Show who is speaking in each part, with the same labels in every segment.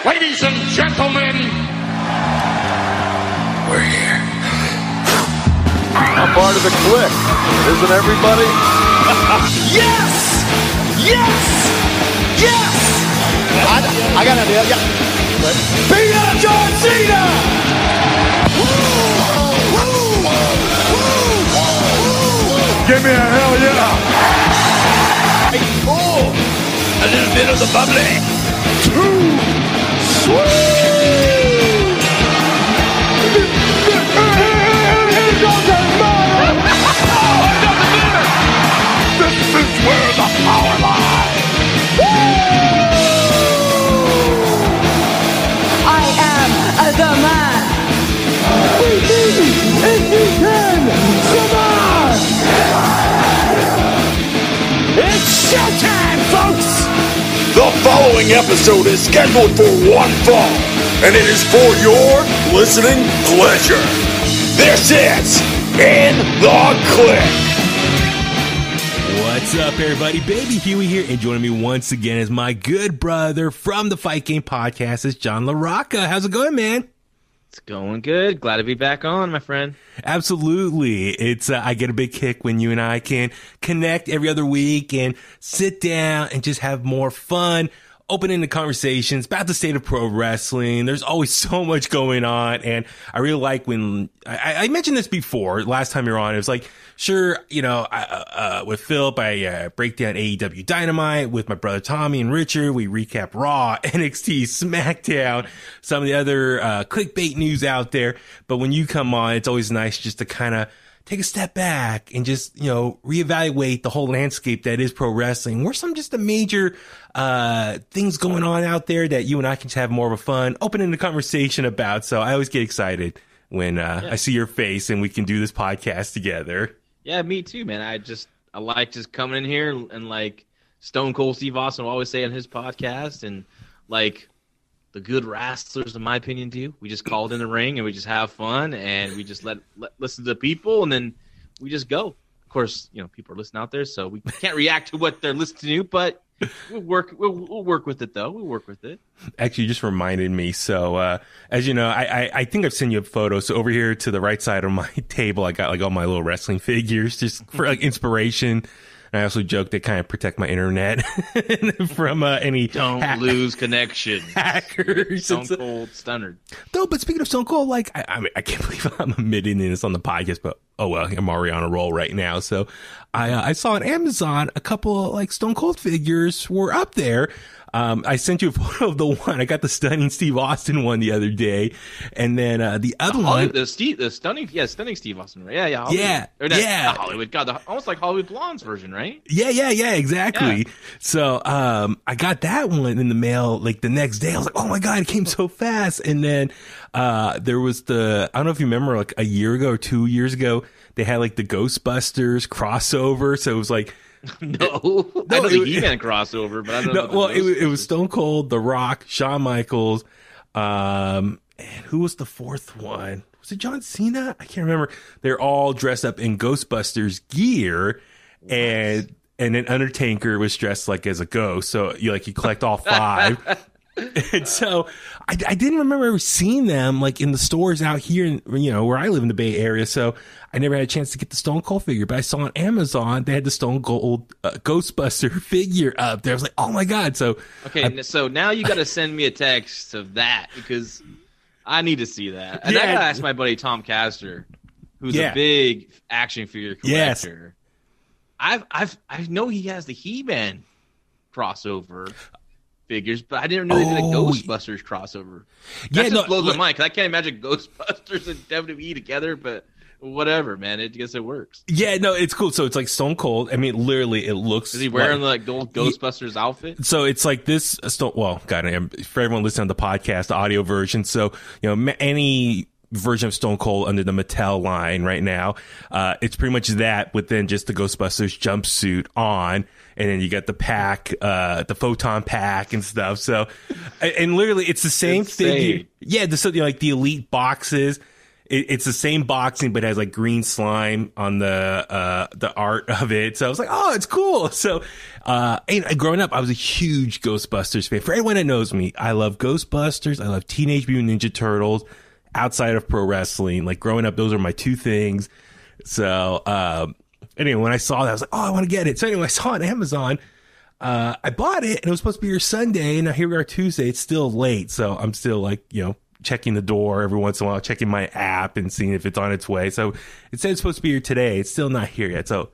Speaker 1: Ladies and gentlemen, we're here.
Speaker 2: I'm part of the clique, isn't everybody?
Speaker 3: Yes! Yes! Yes! I got an idea. Yeah. Beat up John Cena!
Speaker 2: Give me a hell yeah!
Speaker 3: Oh, a little bit of the bubbly.
Speaker 2: Too sweet! This is where the power lies!
Speaker 4: I am the man.
Speaker 2: If you can survive!
Speaker 3: It's showtime, folks!
Speaker 2: The following episode is scheduled for one fall, and it is for your listening pleasure. This is In the Clique.
Speaker 5: What's up, everybody? Baby Huey here, and joining me once again is my good brother from the Fight Game Podcast, is John LaRocca. How's it going, man?
Speaker 6: It's going good. Glad to be back on, my friend.
Speaker 5: Absolutely. It's I get a big kick when you and I can connect every other week and sit down and just have more fun, open-ended conversations about the state of pro wrestling. There's always so much going on, and I really like when I mentioned this before. Last time you were on, it was like, sure, you know, with Philip, I break down AEW Dynamite. With my brother Tommy and Richard, we recap Raw, NXT, SmackDown, some of the other clickbait news out there. But when you come on, it's always nice just to kind of take a step back and just, you know, reevaluate the whole landscape that is pro wrestling. Where's some just the major things going on out there that you and I can just have more of a fun, open-ended conversation about. So I always get excited when I see your face and we can do this podcast together.
Speaker 6: Yeah, me too, man. I like just coming in here and like Stone Cold Steve Austin will always say on his podcast, and like the good wrestlers, in my opinion, do. We just call it in the ring and we just have fun and we just let listen to the people, and then we just go. Of course, you know, people are listening out there, so we can't react to what they're listening to, but we'll work with it, though. We'll work with it.
Speaker 5: Actually, you just reminded me. So, as you know, I think I've sent you a photo. So over here to the right side of my table, I got like all my little wrestling figures just for like inspiration. And I also joke they kind of protect my internet from any
Speaker 6: don't lose connection.
Speaker 5: Hackers.
Speaker 6: Stone Cold Stunner.
Speaker 5: No, but speaking of Stone Cold, like I mean, I can't believe I'm admitting this on the podcast, but oh well, I'm already on a roll right now. So I saw on Amazon a couple like Stone Cold figures were up there. I sent you a photo of the one. I got the stunning Steve Austin one the other day, and then the other one,
Speaker 6: the stunning Steve Austin, right? Yeah,
Speaker 5: Hollywood.
Speaker 6: Not Hollywood. God, almost like Hollywood Blonde's version, right?
Speaker 5: Yeah, exactly.
Speaker 6: Yeah.
Speaker 5: So I got that one in the mail like the next day. I was like, oh my god, it came so fast. And then there was I don't know if you remember, like a year ago or 2 years ago, they had like the Ghostbusters crossover. So it was like.
Speaker 6: No, I know the He-Man crossover, but I don't know.
Speaker 5: Well, it was Stone Cold, The Rock, Shawn Michaels, and who was the fourth one? Was it John Cena? I can't remember. They're all dressed up in Ghostbusters gear, and then Undertaker was dressed like as a ghost. So you collect all five. And so I didn't remember ever seeing them like in the stores out here, you know, where I live in the Bay Area. So I never had a chance to get the Stone Cold figure, but I saw on Amazon they had the Stone Cold Ghostbuster figure up there. I was like, oh my god! So
Speaker 6: so now you got to send me a text of that because I need to see that. And I got to ask my buddy Tom Castor, who's a big action figure collector. Yes. I know he has the He-Man crossover figures, but I didn't know they did a Ghostbusters crossover. That just blows my mind because I can't imagine Ghostbusters and WWE together, but whatever, man. I guess it works.
Speaker 5: Yeah, no, it's cool. So it's like Stone Cold. I mean, literally, it looks.
Speaker 6: Is he wearing like the old Ghostbusters outfit?
Speaker 5: So it's like this. For everyone listening to the podcast, the audio version. So, you know, any version of Stone Cold under the Mattel line right now, it's pretty much that with then just the Ghostbusters jumpsuit on. And then you got the pack, the photon pack and stuff. So, and literally it's the same figure. Yeah. The elite boxes. it's the same boxing, but it has like green slime on the art of it. So I was like, oh, it's cool. So, growing up, I was a huge Ghostbusters fan. For anyone that knows me, I love Ghostbusters. I love Teenage Mutant Ninja Turtles. Outside of pro wrestling, like growing up, those are my two things. So, anyway, when I saw that, I was like, oh, I want to get it. So anyway, I saw it on Amazon. I bought it and it was supposed to be here Sunday. And now here we are Tuesday. It's still late. So I'm still like, checking the door every once in a while, checking my app and seeing if it's on its way. So it said it's supposed to be here today. It's still not here yet. So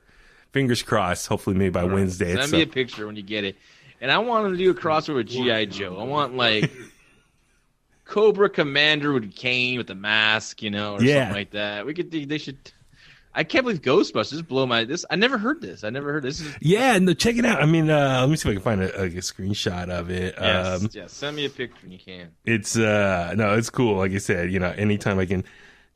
Speaker 5: fingers crossed, hopefully maybe by Wednesday.
Speaker 6: Send me a picture when you get it. And I want to do a crossover with G.I. Joe. I want like Cobra Commander with Kane with the mask, or something like that. They should. I can't believe Ghostbusters blow this. I never heard this.
Speaker 5: Yeah, no, check it out. I mean, let me see if I can find a screenshot of it.
Speaker 6: Yes, send me a picture when you can.
Speaker 5: It's it's cool. Like I said, anytime I can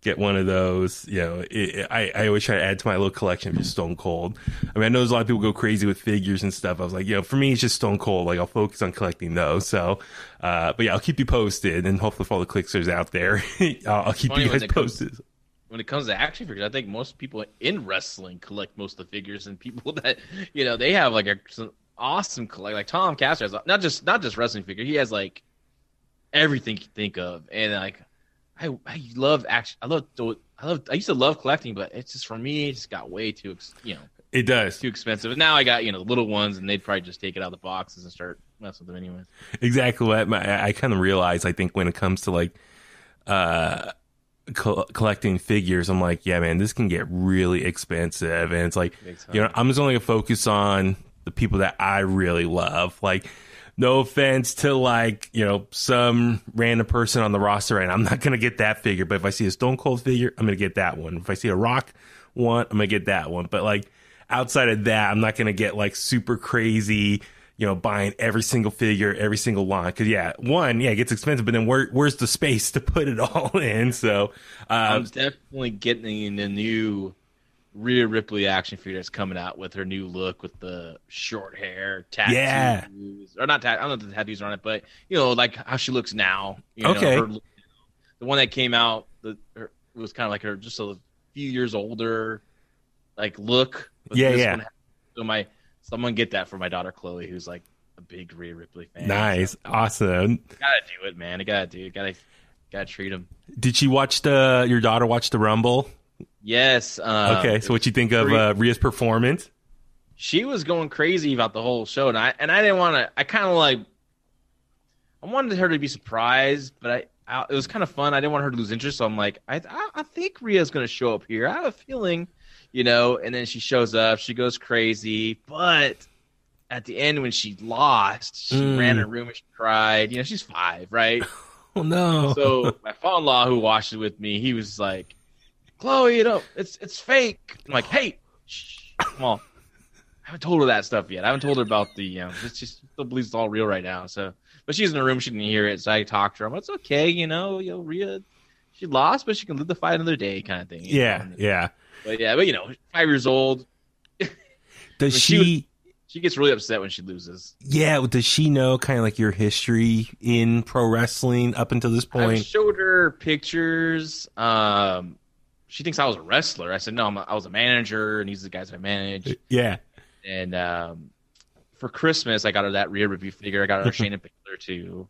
Speaker 5: get one of those, I always try to add to my little collection of just Stone Cold. I mean, I know there's a lot of people go crazy with figures and stuff. I was like, for me, it's just Stone Cold. Like, I'll focus on collecting those. So, but yeah, I'll keep you posted, and hopefully for all the clicksters out there, I'll keep you guys posted.
Speaker 6: When it comes to action figures, I think most people in wrestling collect most of the figures, and people that they have like some awesome collect. Like Tom Castor has not just wrestling figure. He has like everything you think of, and like I love action. I used to love collecting, but it's just for me, it just got way too
Speaker 5: it does
Speaker 6: too expensive. And now I got the little ones, and they'd probably just take it out of the boxes and start messing with them anyways. Exactly
Speaker 5: what I kind of realize. I think when it comes to like collecting figures, I'm like, yeah, man, this can get really expensive, and it's like, I'm just only gonna focus on the people that I really love. Like, no offense to like, some random person on the roster, and I'm not gonna get that figure. But if I see a Stone Cold figure, I'm gonna get that one. If I see a Rock one, I'm gonna get that one. But like outside of that, I'm not gonna get like super crazy, buying every single figure, every single line. Because, it gets expensive, but then where's the space to put it all in? So
Speaker 6: I'm definitely getting the new Rhea Ripley action figure that's coming out with her new look with the short hair, tattoos.
Speaker 5: Yeah.
Speaker 6: Or not I don't know if the tattoos are on it, but, like how she looks now.
Speaker 5: Okay.
Speaker 6: The one that came out, it was kind of like her just a few years older, like, look.
Speaker 5: Yeah.
Speaker 6: So I'm going to get that for my daughter, Chloe, who's like a big Rhea Ripley fan.
Speaker 5: Nice. So, awesome.
Speaker 6: Gotta do it, man. I gotta do it. Gotta treat him.
Speaker 5: Did she your daughter watch the Rumble?
Speaker 6: Yes.
Speaker 5: Okay. So what you think of Rhea's performance?
Speaker 6: She was going crazy about the whole show. And I didn't want to, I wanted her to be surprised, but it was kind of fun. I didn't want her to lose interest. So I'm like, I think Rhea's going to show up here. I have a feeling, and then she shows up, she goes crazy, but at the end when she lost, she ran in a room and she cried. She's 5, right?
Speaker 5: Oh no.
Speaker 6: So my father-in-law who watched it with me, he was like, Chloe, it's fake. I'm like, hey, shh, come on. I haven't told her that stuff yet. I haven't told her about the, it's just still believes it's all real right now. So, but she's in the room, she didn't hear it. So I talked to her. I'm like, it's okay, Rhea, she lost, but she can live the fight another day, kind of thing.
Speaker 5: Yeah.
Speaker 6: But 5 years old.
Speaker 5: Does she
Speaker 6: gets really upset when she loses.
Speaker 5: Yeah. Does she know kind of like your history in pro wrestling up until this point?
Speaker 6: I showed her pictures. She thinks I was a wrestler. I said, no, I was a manager, and these are the guys I manage.
Speaker 5: Yeah.
Speaker 6: And for Christmas, I got her that Rhea Ripley figure. I got her Shayna Baszler too.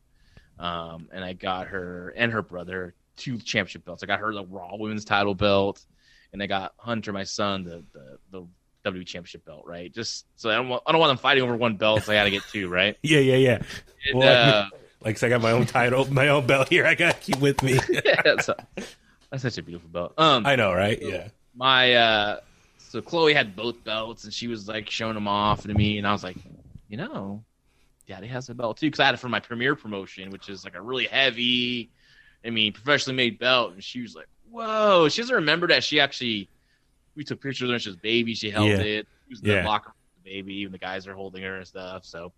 Speaker 6: And I got her and her brother 2 championship belts. I got her the Raw Women's title belt, and I got Hunter, my son, the WWE championship belt, right? Just so I don't want them fighting over one belt, so I got to get 2, right?
Speaker 5: Yeah.
Speaker 6: And,
Speaker 5: well, I got my own title, my own belt here. I got to keep with me.
Speaker 6: Yeah, that's such a beautiful belt.
Speaker 5: I know, right? Yeah.
Speaker 6: So Chloe had both belts, and she was like showing them off to me, and I was like, Daddy has a belt too, because I had it for my premiere promotion, which is like a really heavy, professionally made belt. And she was like, whoa. She doesn't remember that we took pictures of her when she was a baby. She held it. She was in the locker room with the baby, and the guys are holding her and stuff. So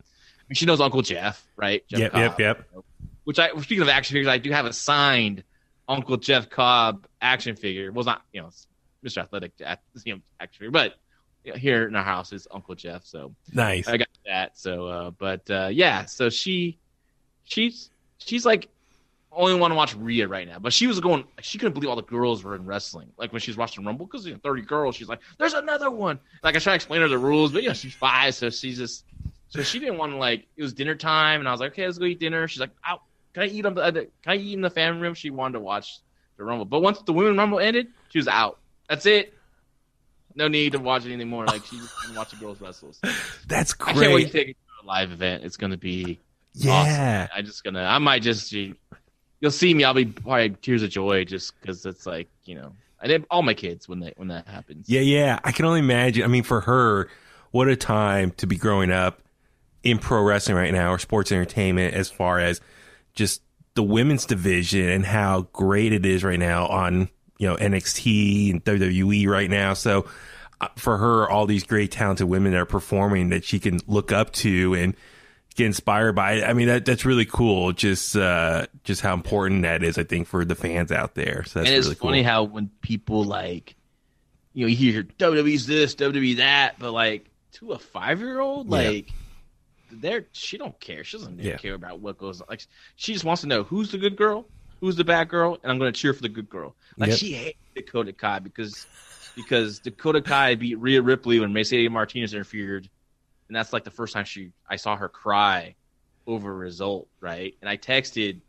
Speaker 6: she knows Uncle Jeff, right? Jeff Cobb,
Speaker 5: Yep.
Speaker 6: Speaking of action figures, I do have a signed Uncle Jeff Cobb action figure. Well, it's not, Mr. Athletic action figure, but here in our house is Uncle Jeff. So
Speaker 5: nice.
Speaker 6: I got that. So, so she's like only want to watch Rhea right now. But she was going, she couldn't believe all the girls were in wrestling. Like when she was watching Rumble, because 30 girls, she's like, there's another one. Like I try to explain her the rules, but she's 5, so she's just, so she didn't want to it was dinner time, and I was like, okay, let's go eat dinner. She's like, can I eat in the family room? She wanted to watch the Rumble, but once the Women's Rumble ended, she was out. That's it. No need to watch anything more. Like she just didn't watch the girls wrestle. So.
Speaker 5: That's great.
Speaker 6: I can't wait to take it to a live event. It's gonna be awesome. I might just. You'll see me. I'll be probably tears of joy just because it's like, I did all my kids when that happens.
Speaker 5: Yeah. I can only imagine. I mean, for her, what a time to be growing up in pro wrestling right now, or sports entertainment, as far as just the women's division and how great it is right now on, NXT and WWE right now. So for her, all these great talented women that are performing that she can look up to and get inspired by. I mean, that's really cool. Just how important that is, I think, for the fans out there. So that's really cool.
Speaker 6: Funny how when people you hear WWE's this, WWE that, but to a 5-year-old, she don't care. She doesn't care about what goes on. Like she just wants to know who's the good girl, who's the bad girl, and I'm going to cheer for the good girl. She hates Dakota Kai because Dakota Kai beat Rhea Ripley when Mercedes Martinez interfered. And that's the first time I saw her cry over a result, right? And I texted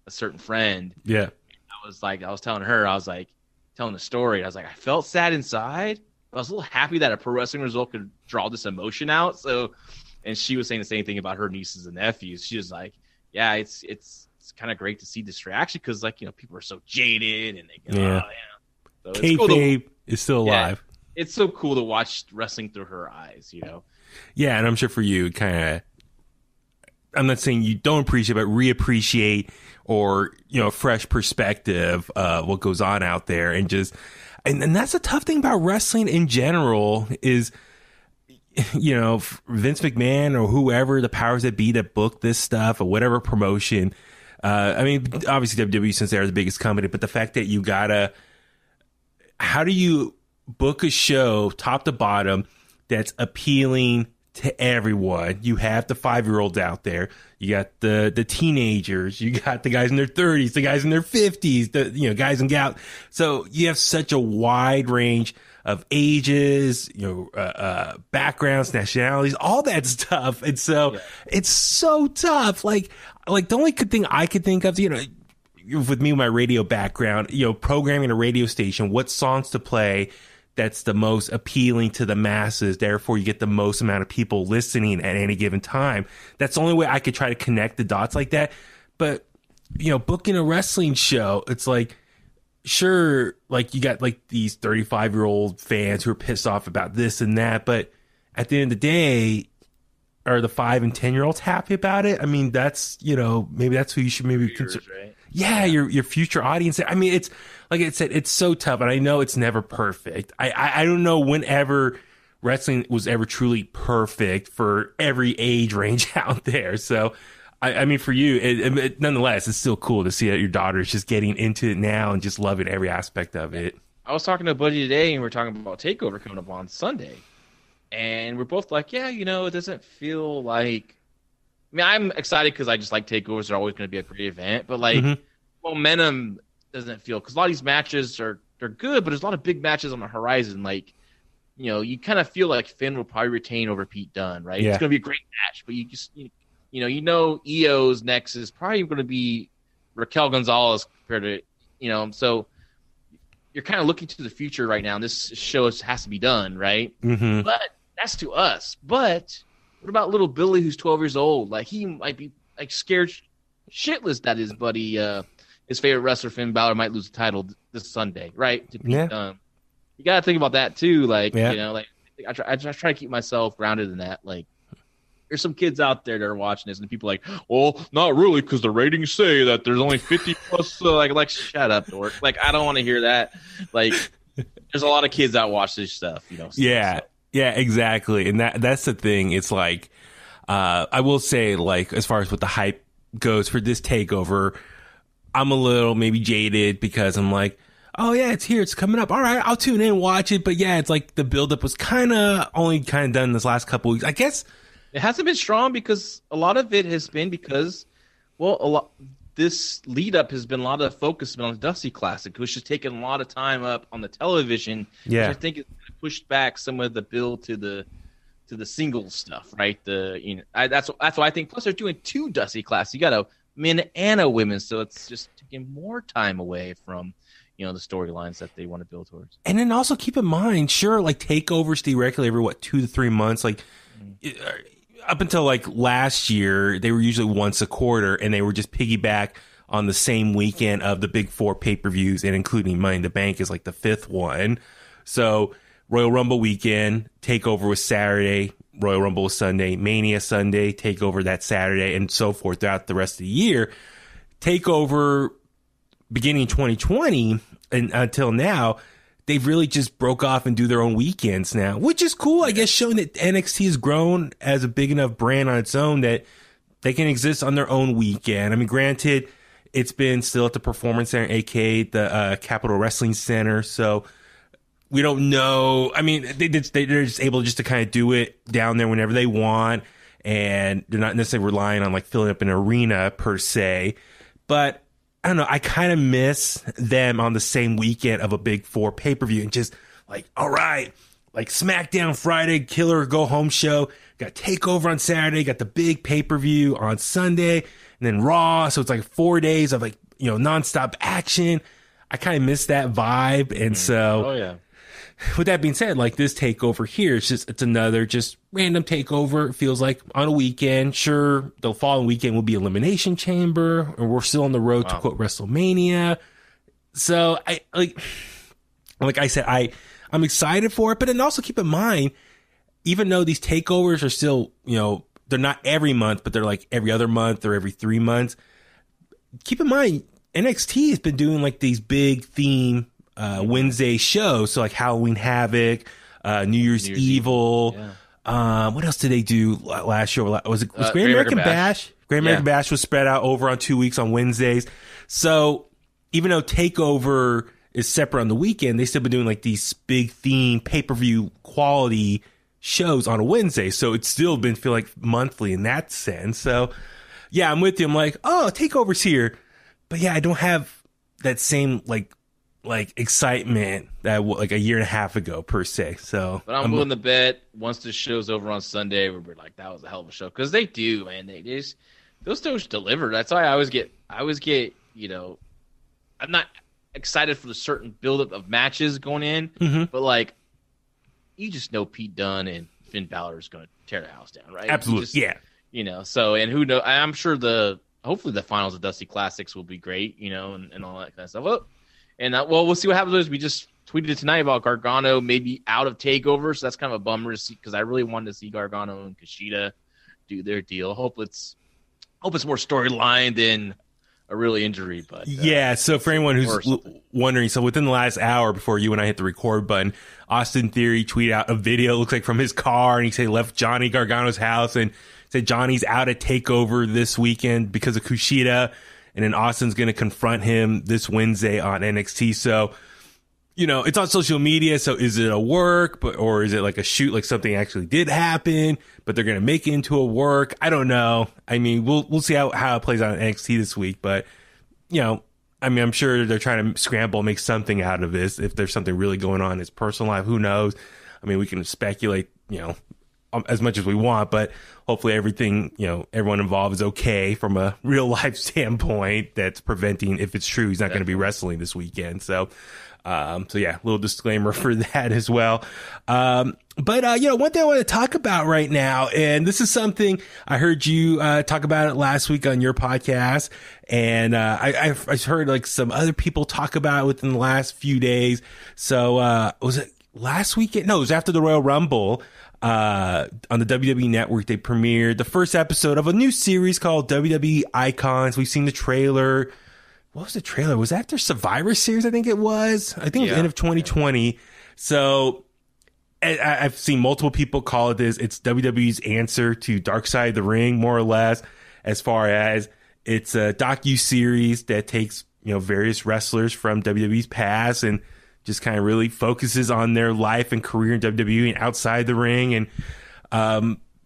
Speaker 6: a certain friend.
Speaker 5: Yeah.
Speaker 6: I was telling her, telling the story. I was like, I felt sad inside, but I was a little happy that a pro wrestling result could draw this emotion out. So, and she was saying the same thing about her nieces and nephews. She was like, yeah, it's kind of great to see this reaction because people are so jaded and they get, So
Speaker 5: kayfabe is still alive.
Speaker 6: Yeah, it's so cool to watch wrestling through her eyes,
Speaker 5: Yeah, and I'm sure for you, I'm not saying you don't appreciate, but reappreciate or, a fresh perspective of what goes on out there. And and that's the tough thing about wrestling in general is, Vince McMahon or whoever, the powers that be that book this stuff or whatever promotion. I mean, obviously WWE, since they're the biggest company, but the fact that how do you book a show top to bottom that's appealing to everyone? You have the 5-year-olds out there. You got the teenagers. You got the guys in their 30s, the guys in their 50s, the guys and gals. So you have such a wide range of ages, backgrounds, nationalities, all that stuff. And so it's so tough. Like the only thing I could think of, with me, my radio background, programming a radio station, what songs to play that's the most appealing to the masses. Therefore, you get the most amount of people listening at any given time. That's the only way I could try to connect the dots like that. But, booking a wrestling show, it's sure, you got these 35-year-old fans who are pissed off about this and that. But at the end of the day, are the 5 and 10-year-olds happy about it? I mean, that's, maybe that's who you should consider. Right? Yeah, your future audience. I mean, it's like I said, it's so tough, and I know it's never perfect. I don't know whenever wrestling was ever truly perfect for every age range out there. So, I mean, for you, nonetheless, it's still cool to see that your daughter is just getting into it now and just loving every aspect of it.
Speaker 6: I was talking to a buddy today, and we were talking about TakeOver coming up on Sunday, and we're both like, yeah, it doesn't feel like. I mean, I'm excited because I just like takeovers. They're always going to be a great event, but momentum doesn't feel, because a lot of these matches they're good, but there's a lot of big matches on the horizon. You kind of feel like Finn will probably retain over Pete Dunne, right? Yeah. It's going to be a great match, but you just Io's next is probably going to be Raquel Gonzalez compared to so you're kind of looking to the future right now. And this show has to be done, right? Mm-hmm. But that's to us. But what about little Billy, who's 12 years old? He might be scared shitless that his buddy, his favorite wrestler Finn Balor, might lose the title this Sunday, right? To Pete Dunne. You got to think about that too. I try to keep myself grounded in that. There's some kids out there that are watching this, and people are like, well, not really, because the ratings say that there's only 50 plus. Shut up, dork. I don't want to hear that. There's a lot of kids that watch this stuff,
Speaker 5: Yeah, exactly. And that's the thing. It's I will say, as far as what the hype goes for this takeover, I'm a little maybe jaded because I'm oh yeah, it's here, it's coming up. All right, I'll tune in and watch it. But yeah, it's the buildup was only done this last couple weeks. I guess
Speaker 6: it hasn't been strong because a lot of it has been because, this lead up has been a lot of the focus on the Dusty Classic, which has taken a lot of time up on the television.
Speaker 5: Yeah,
Speaker 6: which I think it's pushed back some of the build to the singles stuff, right? That's what I think. Plus, they're doing 2 Dusty Classics. You got a men and a women, so it's just taking more time away from the storylines that they want to build towards.
Speaker 5: And then also keep in mind, sure, like takeovers theoretically every 2 to 3 months, like. Up until like last year, they were usually once a quarter, and they were just piggyback on the same weekend of the big 4 pay-per-views, and including Money in the Bank is like the 5th one. So Royal Rumble weekend, TakeOver was Saturday, Royal Rumble was Sunday, Mania Sunday, TakeOver that Saturday, and so forth throughout the rest of the year. TakeOver beginning in 2020 and until now, they've really just broke off and do their own weekends now, which is cool, I guess, showing that NXT has grown as a big enough brand on its own that they can exist on their own weekend. I mean, granted, it's been still at the Performance Center, aka the Capitol Wrestling Center, so we don't know. I mean, they're just able just to kind of do it down there whenever they want, and they're not necessarily relying on like filling up an arena per se, but I don't know. I kind of miss them on the same weekend of a big 4 pay-per-view and just like, all right, like SmackDown Friday, Killer Go Home show, got TakeOver on Saturday, got the big pay-per-view on Sunday, and then Raw. So it's like 4 days of like, nonstop action. I kind of miss that vibe. And so, with that being said, like this TakeOver here, it's another just random TakeOver. It feels like on a weekend. Sure, the following weekend will be Elimination Chamber, and we're still on the road to quote WrestleMania. So I like I said, I'm excited for it, but then also keep in mind, even though these TakeOvers are still, they're not every month, but they're like every other month or every 3 months. Keep in mind, NXT has been doing like these big theme Wednesday shows, so like Halloween Havoc, New Year's Evil. Yeah. What else did they do last year? Was Great American Bash? Great American Bash was spread out over on 2 weeks on Wednesdays. So even though TakeOver is separate on the weekend, they still been doing like these big theme pay-per-view quality shows on a Wednesday. So it's still been feel like monthly in that sense. So yeah, I'm with you. I'm like, oh, TakeOver's here, but yeah, I don't have that same like excitement that like a year and a half ago per se. So,
Speaker 6: but I'm willing to bet once the show's over on Sunday, we're like, that was a hell of a show, because they do, man. They just those shows deliver. That's why I always get. I'm not excited for the certain buildup of matches going in, but like, you just know Pete Dunne and Finn Balor is going to tear the house down, right?
Speaker 5: Absolutely, yeah.
Speaker 6: So, and who knows? I'm sure hopefully the finals of Dusty Classics will be great, and all that kind of stuff. Well, and we'll see what happens. We just tweeted it tonight about Gargano maybe out of TakeOver, so that's kind of a bummer to see, because I really wanted to see Gargano and Kushida do their deal. Hope it's more storyline than a real injury. But
Speaker 5: yeah. So for anyone who's wondering, so within the last hour before you and I hit the record button, Austin Theory tweeted out a video. It looks like from his car, and he said he left Johnny Gargano's house and said Johnny's out at TakeOver this weekend because of Kushida. And then Austin's going to confront him this Wednesday on NXT. So, it's on social media. So is it a work, or is it like a shoot, like something actually did happen, but they're going to make it into a work? I don't know. I mean, we'll see how it plays out on NXT this week. But, I'm sure they're trying to scramble, make something out of this. If there's something really going on in his personal life, who knows? I mean, we can speculate, as much as we want, but hopefully everything, everyone involved is okay from a real life standpoint that's preventing, if it's true, he's not going to be wrestling this weekend. So yeah, little disclaimer for that as well. But one thing I want to talk about right now, and this is something I heard you talk about it last week on your podcast, and I've heard like some other people talk about it within the last few days. So was it last weekend? No, it was after the Royal Rumble. On the WWE Network, they premiered the first episode of a new series called WWE Icons. We've seen the trailer. What was the trailer? Was that their Survivor Series? I think it was. I think it was the end of 2020. Yeah. So I've seen multiple people call it this. It's WWE's answer to Dark Side of the Ring, more or less, as far as it's a docu-series that takes, various wrestlers from WWE's past and just kind of really focuses on their life and career in WWE and outside the ring, and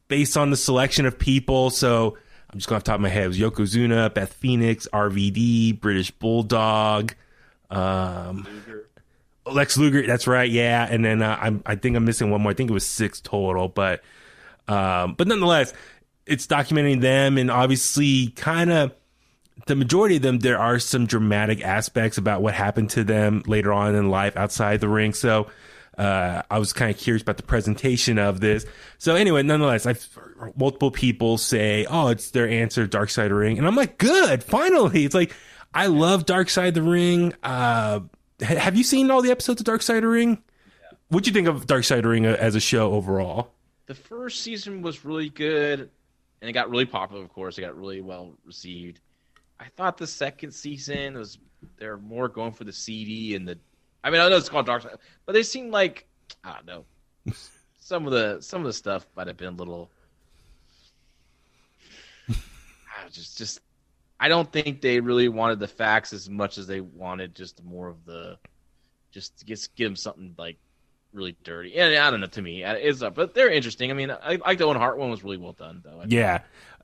Speaker 5: based on the selection of people. So I'm just going off the top of my head. It was Yokozuna, Beth Phoenix, RVD, British Bulldog, Lex Luger. That's right. Yeah. And then I think I'm missing one more. I think it was 6 total, but nonetheless, it's documenting them, and obviously kind of the majority of them, there are some dramatic aspects about what happened to them later on in life outside the ring. So I was kind of curious about the presentation of this. So anyway, nonetheless, I've heard multiple people say, oh, it's their answer, Dark Side of the Ring. And I'm like, good, finally. It's like, I love Dark Side of the Ring. Have you seen all the episodes of Dark Side of the Ring? Yeah. What'd you think of Dark Side of the Ring as a show overall?
Speaker 6: The first season was really good, and it got really popular, of course. It got really well received. I thought the second season they're more going for the CD and I know it's called Dark Side, but they seemed like, I don't know, some of the stuff might have been a little just I don't think they really wanted the facts as much as they wanted just more of just to give them something like really dirty. And I don't know, to me it's up, but they're interesting. I mean, I like the Owen Hart one was really well done though.
Speaker 5: Yeah.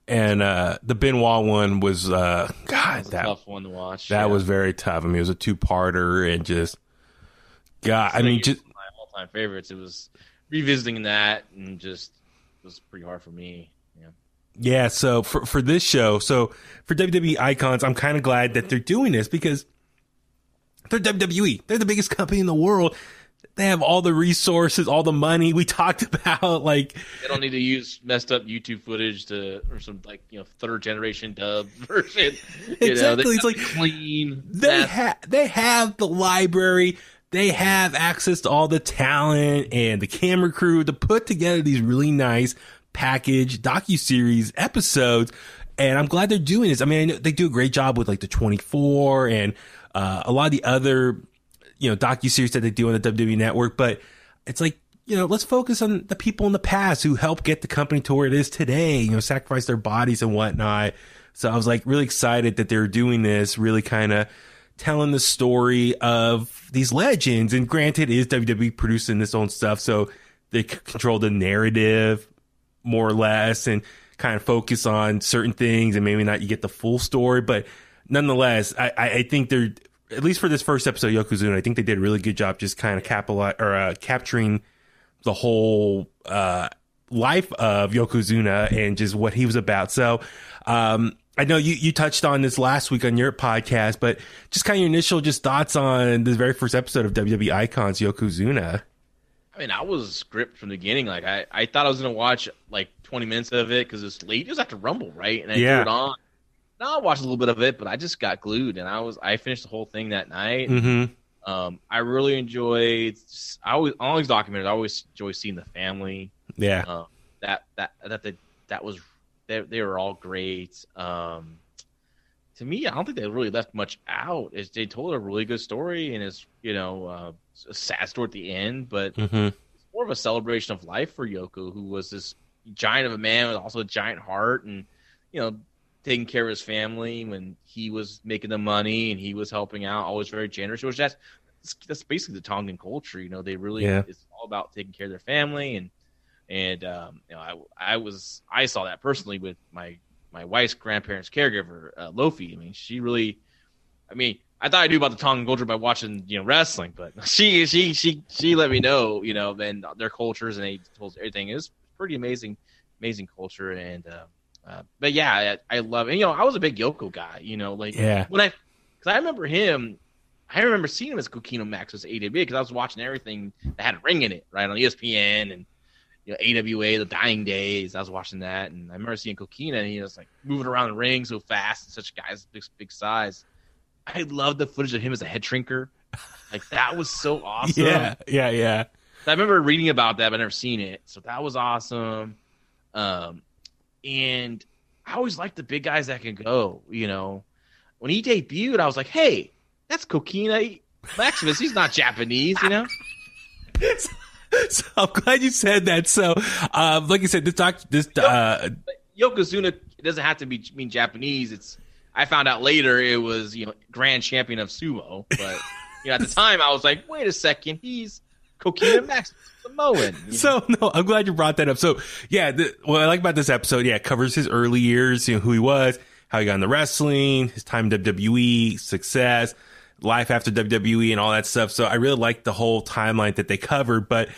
Speaker 5: And the Benoit one was
Speaker 6: a tough one to watch.
Speaker 5: That was very tough. I mean, it was a 2-parter, and just God. I mean, just
Speaker 6: my all-time favorites. It was revisiting that, and just it was pretty hard for me. Yeah.
Speaker 5: Yeah. So for this show, so for WWE Icons, I'm kind of glad that they're doing this because they're WWE. They're the biggest company in the world. They have all the resources, all the money we talked about. Like,
Speaker 6: they don't need to use messed up YouTube footage or some 3rd generation dub version.
Speaker 5: Exactly, it's like
Speaker 6: clean.
Speaker 5: They have the library. They have access to all the talent and the camera crew to put together these really nice package docuseries episodes. And I'm glad they're doing this. I mean, I know they do a great job with like the 24 and a lot of the other docuseries that they do on the WWE Network, but it's like, let's focus on the people in the past who helped get the company to where it is today, sacrifice their bodies and whatnot. So I was like really excited that they were doing this, really kind of telling the story of these legends. And granted, it is WWE producing this own stuff, so they control the narrative more or less and kind of focus on certain things and maybe not you get the full story. But nonetheless, I think they're, at least for this first episode, Yokozuna, I think they did a really good job just kind of capturing the whole life of Yokozuna and just what he was about. So I know you touched on this last week on your podcast, but just kind of your initial thoughts on this very first episode of WWE Icons, Yokozuna.
Speaker 6: I mean, I was gripped from the beginning. Like, I thought I was going to watch like 20 minutes of it because it's late. It was after Rumble, right? And I threw it on. Now I watched a little bit of it, but I just got glued, and I finished the whole thing that night.
Speaker 5: Mm-hmm.
Speaker 6: I really enjoyed. On all these documentaries, I always enjoy seeing the family.
Speaker 5: Yeah.
Speaker 6: That was they were all great. To me, I don't think they really left much out. They told a really good story, and it's a sad story at the end, but it's more of a celebration of life for Yoko, who was this giant of a man with also a giant heart, and taking care of his family when he was making the money and he was helping out, always very generous. Which that's basically the Tongan culture. They really it's all about taking care of their family and I saw that personally with my wife's grandparents' caregiver, Lofi. I mean, I thought I knew about the Tongan culture by watching wrestling, but she let me know and their cultures, and they told everything is pretty amazing culture. And but yeah, I love it. I was a big Yoko guy, because I remember him. I remember seeing him as Coquino Max as AWA because I was watching everything that had a ring in it, right, on ESPN and AWA, the Dying Days. I was watching that, and I remember seeing Coquino, and he was like moving around the ring so fast, and such a guy's big size. I love the footage of him as a head shrinker. Like, that was so awesome.
Speaker 5: Yeah.
Speaker 6: I remember reading about that, but I've never seen it, so that was awesome. And I always liked the big guys that can go, When he debuted, I was like, hey, that's Coquina Maximus. He's not Japanese,
Speaker 5: So I'm glad you said that. So, like I said,
Speaker 6: Yokozuna doesn't have to mean Japanese. I found out later it was, grand champion of sumo. But, at the time I was like, wait a second, he's Coquina Max Samoan.
Speaker 5: So no, I'm glad you brought that up. So yeah, what I like about this episode, it covers his early years, who he was, how he got into wrestling, his time in WWE, success, life after WWE, and all that stuff. So I really like the whole timeline that they covered. But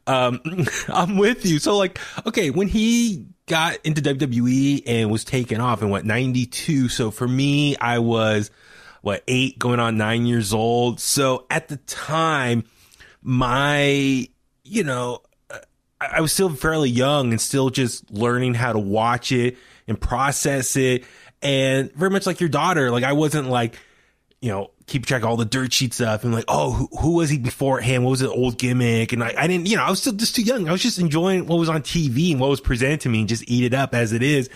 Speaker 5: I'm with you. So like, okay, when he got into WWE and was taken off in 92. So for me, I was 8 going on 9 years old. So at the time, I was still fairly young and still just learning how to watch it and process it. And very much like your daughter, like I wasn't like, keep track of all the dirt sheet stuff and like, oh, who was he beforehand? What was the old gimmick? And I didn't, I was still just too young. I was just enjoying what was on TV and what was presented to me and just eat it up as it is.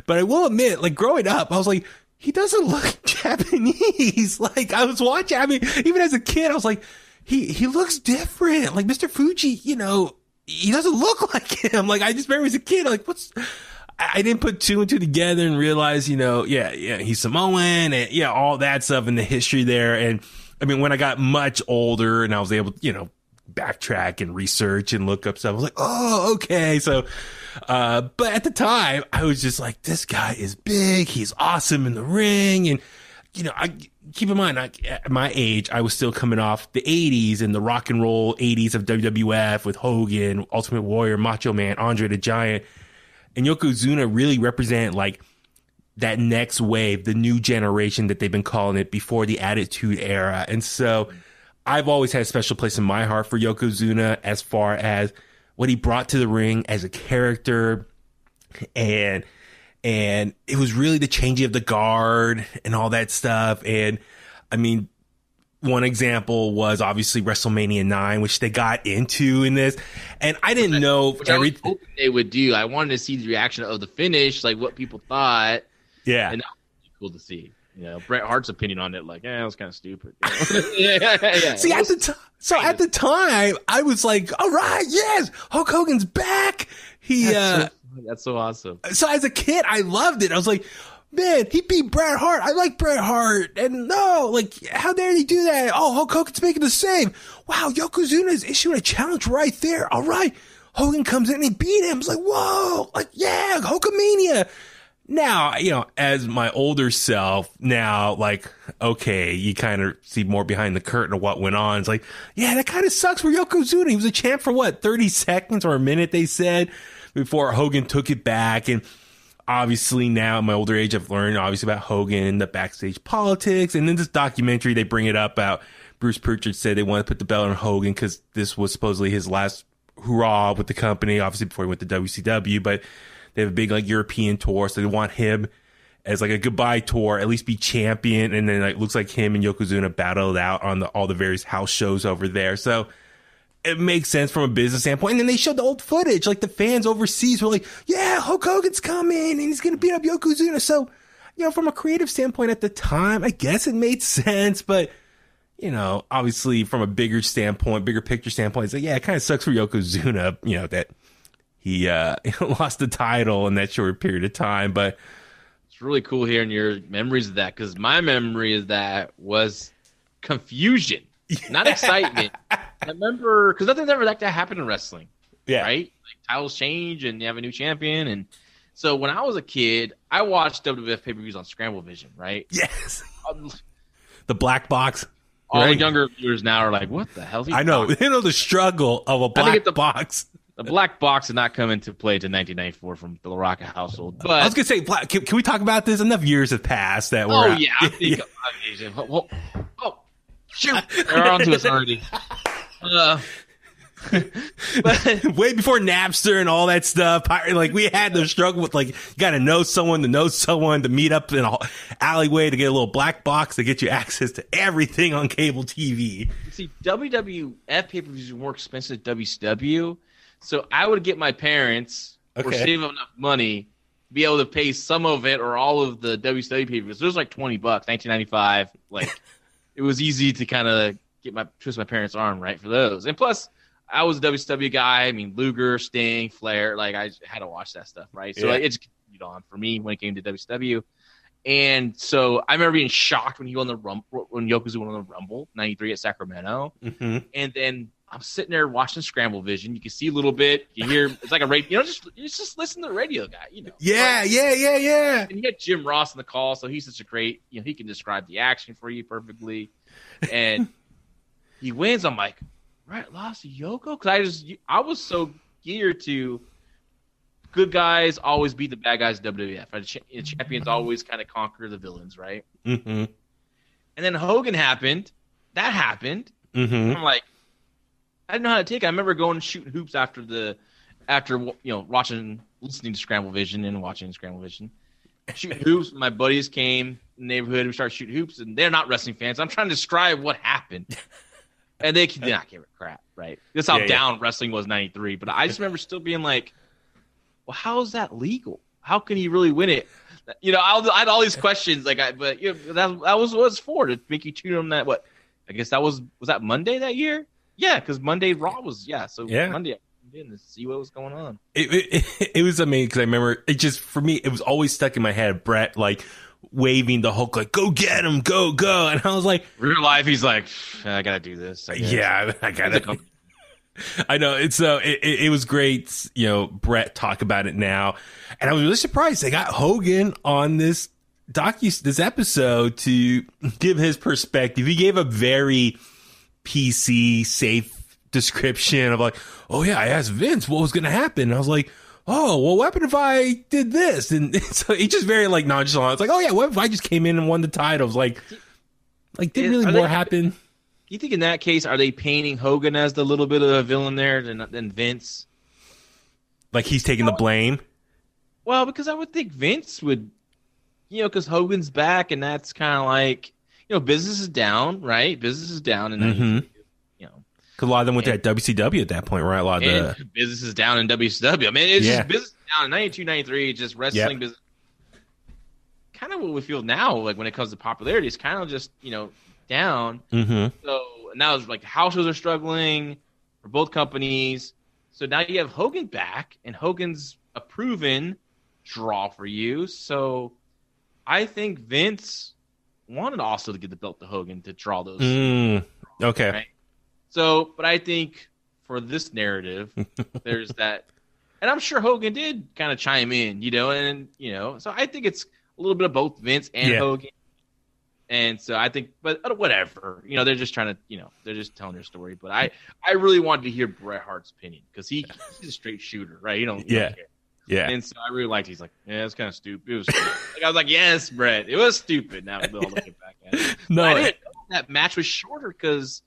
Speaker 5: But I will admit, like growing up, I was like, he doesn't look Japanese. Like I was watching, even as a kid, I was like, he looks different. Like Mr. Fuji, he doesn't look like him. Like I just remember as a kid, like I didn't put 2 and 2 together and realize, he's Samoan and all that stuff and the history there. And I mean, when I got much older and I was able to, backtrack and research and look up stuff, I was like, oh, okay. So, but at the time I was just like, this guy is big. He's awesome in the ring. And, I keep in mind, at my age, I was still coming off the 80s and the rock and roll 80s of WWF with Hogan, Ultimate Warrior, Macho Man, Andre the Giant. And Yokozuna really represent like that next wave, the new generation that they've been calling it before the Attitude Era. And so I've always had a special place in my heart for Yokozuna as far as what he brought to the ring as a character. And it was really the changing of the guard and all that stuff. And I mean, one example was obviously WrestleMania 9, which they got into in this. And I didn't know
Speaker 6: everything. I was hoping they would do. I wanted to see the reaction of the finish, like what people thought.
Speaker 5: Yeah.
Speaker 6: And that was cool to see. Bret Hart's opinion on it, like, it was kind of stupid. Yeah.
Speaker 5: See, at the time, I was like, all right, yes, Hulk Hogan's back.
Speaker 6: That's so awesome.
Speaker 5: So as a kid, I loved it. I was like, man, he beat Bret Hart. I like Bret Hart. And no, like, how dare he do that? Oh, Hulk Hogan's making the save. Wow, Yokozuna is issuing a challenge right there. All right. Hogan comes in and he beat him. It's like, whoa, like, yeah, Hulkamania. Now, as my older self, now, like, okay, you kind of see more behind the curtain of what went on. It's like, yeah, that kind of sucks for Yokozuna. He was a champ for 30 seconds or a minute, they said, before Hogan took it back. And obviously now at my older age, I've learned obviously about Hogan, the backstage politics. And in this documentary, they bring it up about Bruce Pritchard said they wanted to put the belt on Hogan because this was supposedly his last hurrah with the company, obviously before he went to WCW. But they have a big European tour, so they want him as a goodbye tour, at least be champion. And then it looks like him and Yokozuna battled out on all the various house shows over there. So it makes sense from a business standpoint. And then they showed the old footage, like the fans overseas were like, yeah, Hulk Hogan's coming and he's going to beat up Yokozuna. So, from a creative standpoint at the time, I guess it made sense. But, obviously from a bigger picture standpoint, it's like, yeah, it kind of sucks for Yokozuna, that he lost the title in that short period of time. But
Speaker 6: it's really cool hearing your memories of that, because my memory of that was confusion, not excitement. I remember, because nothing's ever like that happened in wrestling.
Speaker 5: Yeah.
Speaker 6: Right? Like titles change and you have a new champion. And so when I was a kid, I watched WWF pay-per-views on Scramble Vision, right?
Speaker 5: Yes. The black box.
Speaker 6: All the younger viewers now are like, what the hell is he
Speaker 5: I know.
Speaker 6: talking?
Speaker 5: They know the struggle of a black box.
Speaker 6: The black box did not come into play to 1994 from the LaRocca household. But
Speaker 5: I was going to say, can we talk about this? Enough years have passed that we're
Speaker 6: yeah. I think, shoot. They're on to us already.
Speaker 5: But way before Napster and all that stuff, like we had to struggle with you got to know someone to meet up in an alleyway to get a little black box to get you access to everything on cable TV.
Speaker 6: See, WWF pay-per-views were more expensive than WCW, so I would get my parents or save enough money to be able to pay some of it or all of the WCW pay-per-views. So it was like $20, $19.95. Like it was easy to kind of twist my parents' arm right for those, and plus. I was a WCW guy. I mean, Luger, Sting, Flair. Like, I had to watch that stuff, right? So it just continued on for me when it came to WCW. And so I remember being shocked when Yokozuna won the Rumble, 93 at Sacramento.
Speaker 5: Mm-hmm.
Speaker 6: And then I'm sitting there watching Scramble Vision. You can see a little bit. You hear it's like a radio. Just listen to the radio guy.
Speaker 5: Yeah.
Speaker 6: And you got Jim Ross in the call, so he's such a great. He can describe the action for you perfectly. And he wins. I'm like, right, lost to Yoko, because I was so geared to good guys always beat the bad guys in WWF. Champions always kind of conquer the villains, right?
Speaker 5: Mm-hmm.
Speaker 6: And then Hogan happened. That happened.
Speaker 5: Mm-hmm.
Speaker 6: I'm like, I didn't know how to take it. I remember going and shooting hoops after listening to Scramble Vision and watching Scramble Vision. Shooting hoops. My buddies came in the neighborhood. We started shooting hoops, and they're not wrestling fans. I'm trying to describe what happened. And they did not give a crap, right? That's how down wrestling was 93. But I just remember still being like, well, how is that legal? How can he really win it? I had all these questions, that was for to make you tune on that. What? I guess was that Monday that year? Yeah, because Monday Raw was Monday. I didn't see what was going on.
Speaker 5: It was amazing because I remember it just for me. It was always stuck in my head. Brett waving the Hulk go get him, go, and I was like,
Speaker 6: real life. He's like, I gotta do this. I
Speaker 5: gotta. I know it was great. Brett talk about it now, and I was really surprised they got Hogan on this episode to give his perspective. He gave a very PC safe description of like, oh yeah, I asked Vince what was going to happen. And I was like, oh, well, what happened if I did this? And so he just very nonchalant. It's like, oh yeah, what if I just came in and won the titles? Did really more happen?
Speaker 6: You think in that case, are they painting Hogan as the little bit of a villain there than Vince?
Speaker 5: Like he's taking the blame?
Speaker 6: Well, because I would think Vince would, because Hogan's back, and that's kind of like, business is down, right? Business is down, and
Speaker 5: because a lot of them went to WCW at that point, right? A lot of the
Speaker 6: business is down in WCW. I mean, it's just business is down in 92, 93, just wrestling business. Kind of what we feel now, when it comes to popularity, it's kind of just down.
Speaker 5: Mm-hmm.
Speaker 6: So now it's like the house shows are struggling for both companies. So now you have Hogan back, and Hogan's a proven draw for you. So I think Vince wanted also to get the belt to Hogan to draw those.
Speaker 5: Okay.
Speaker 6: Right? So, but I think for this narrative, there's that, and I'm sure Hogan did kind of chime in, so I think it's a little bit of both Vince and Hogan. And so I think, but whatever, they're just trying to, they're just telling their story. But I really wanted to hear Bret Hart's opinion because he's a straight shooter, right? He don't care.
Speaker 5: Yeah.
Speaker 6: And so I really liked it. He's like, yeah, it's kind of stupid. It was stupid. I was like, yes, Brett, it was stupid. Now looking back at it.
Speaker 5: No,
Speaker 6: I didn't know that match was shorter because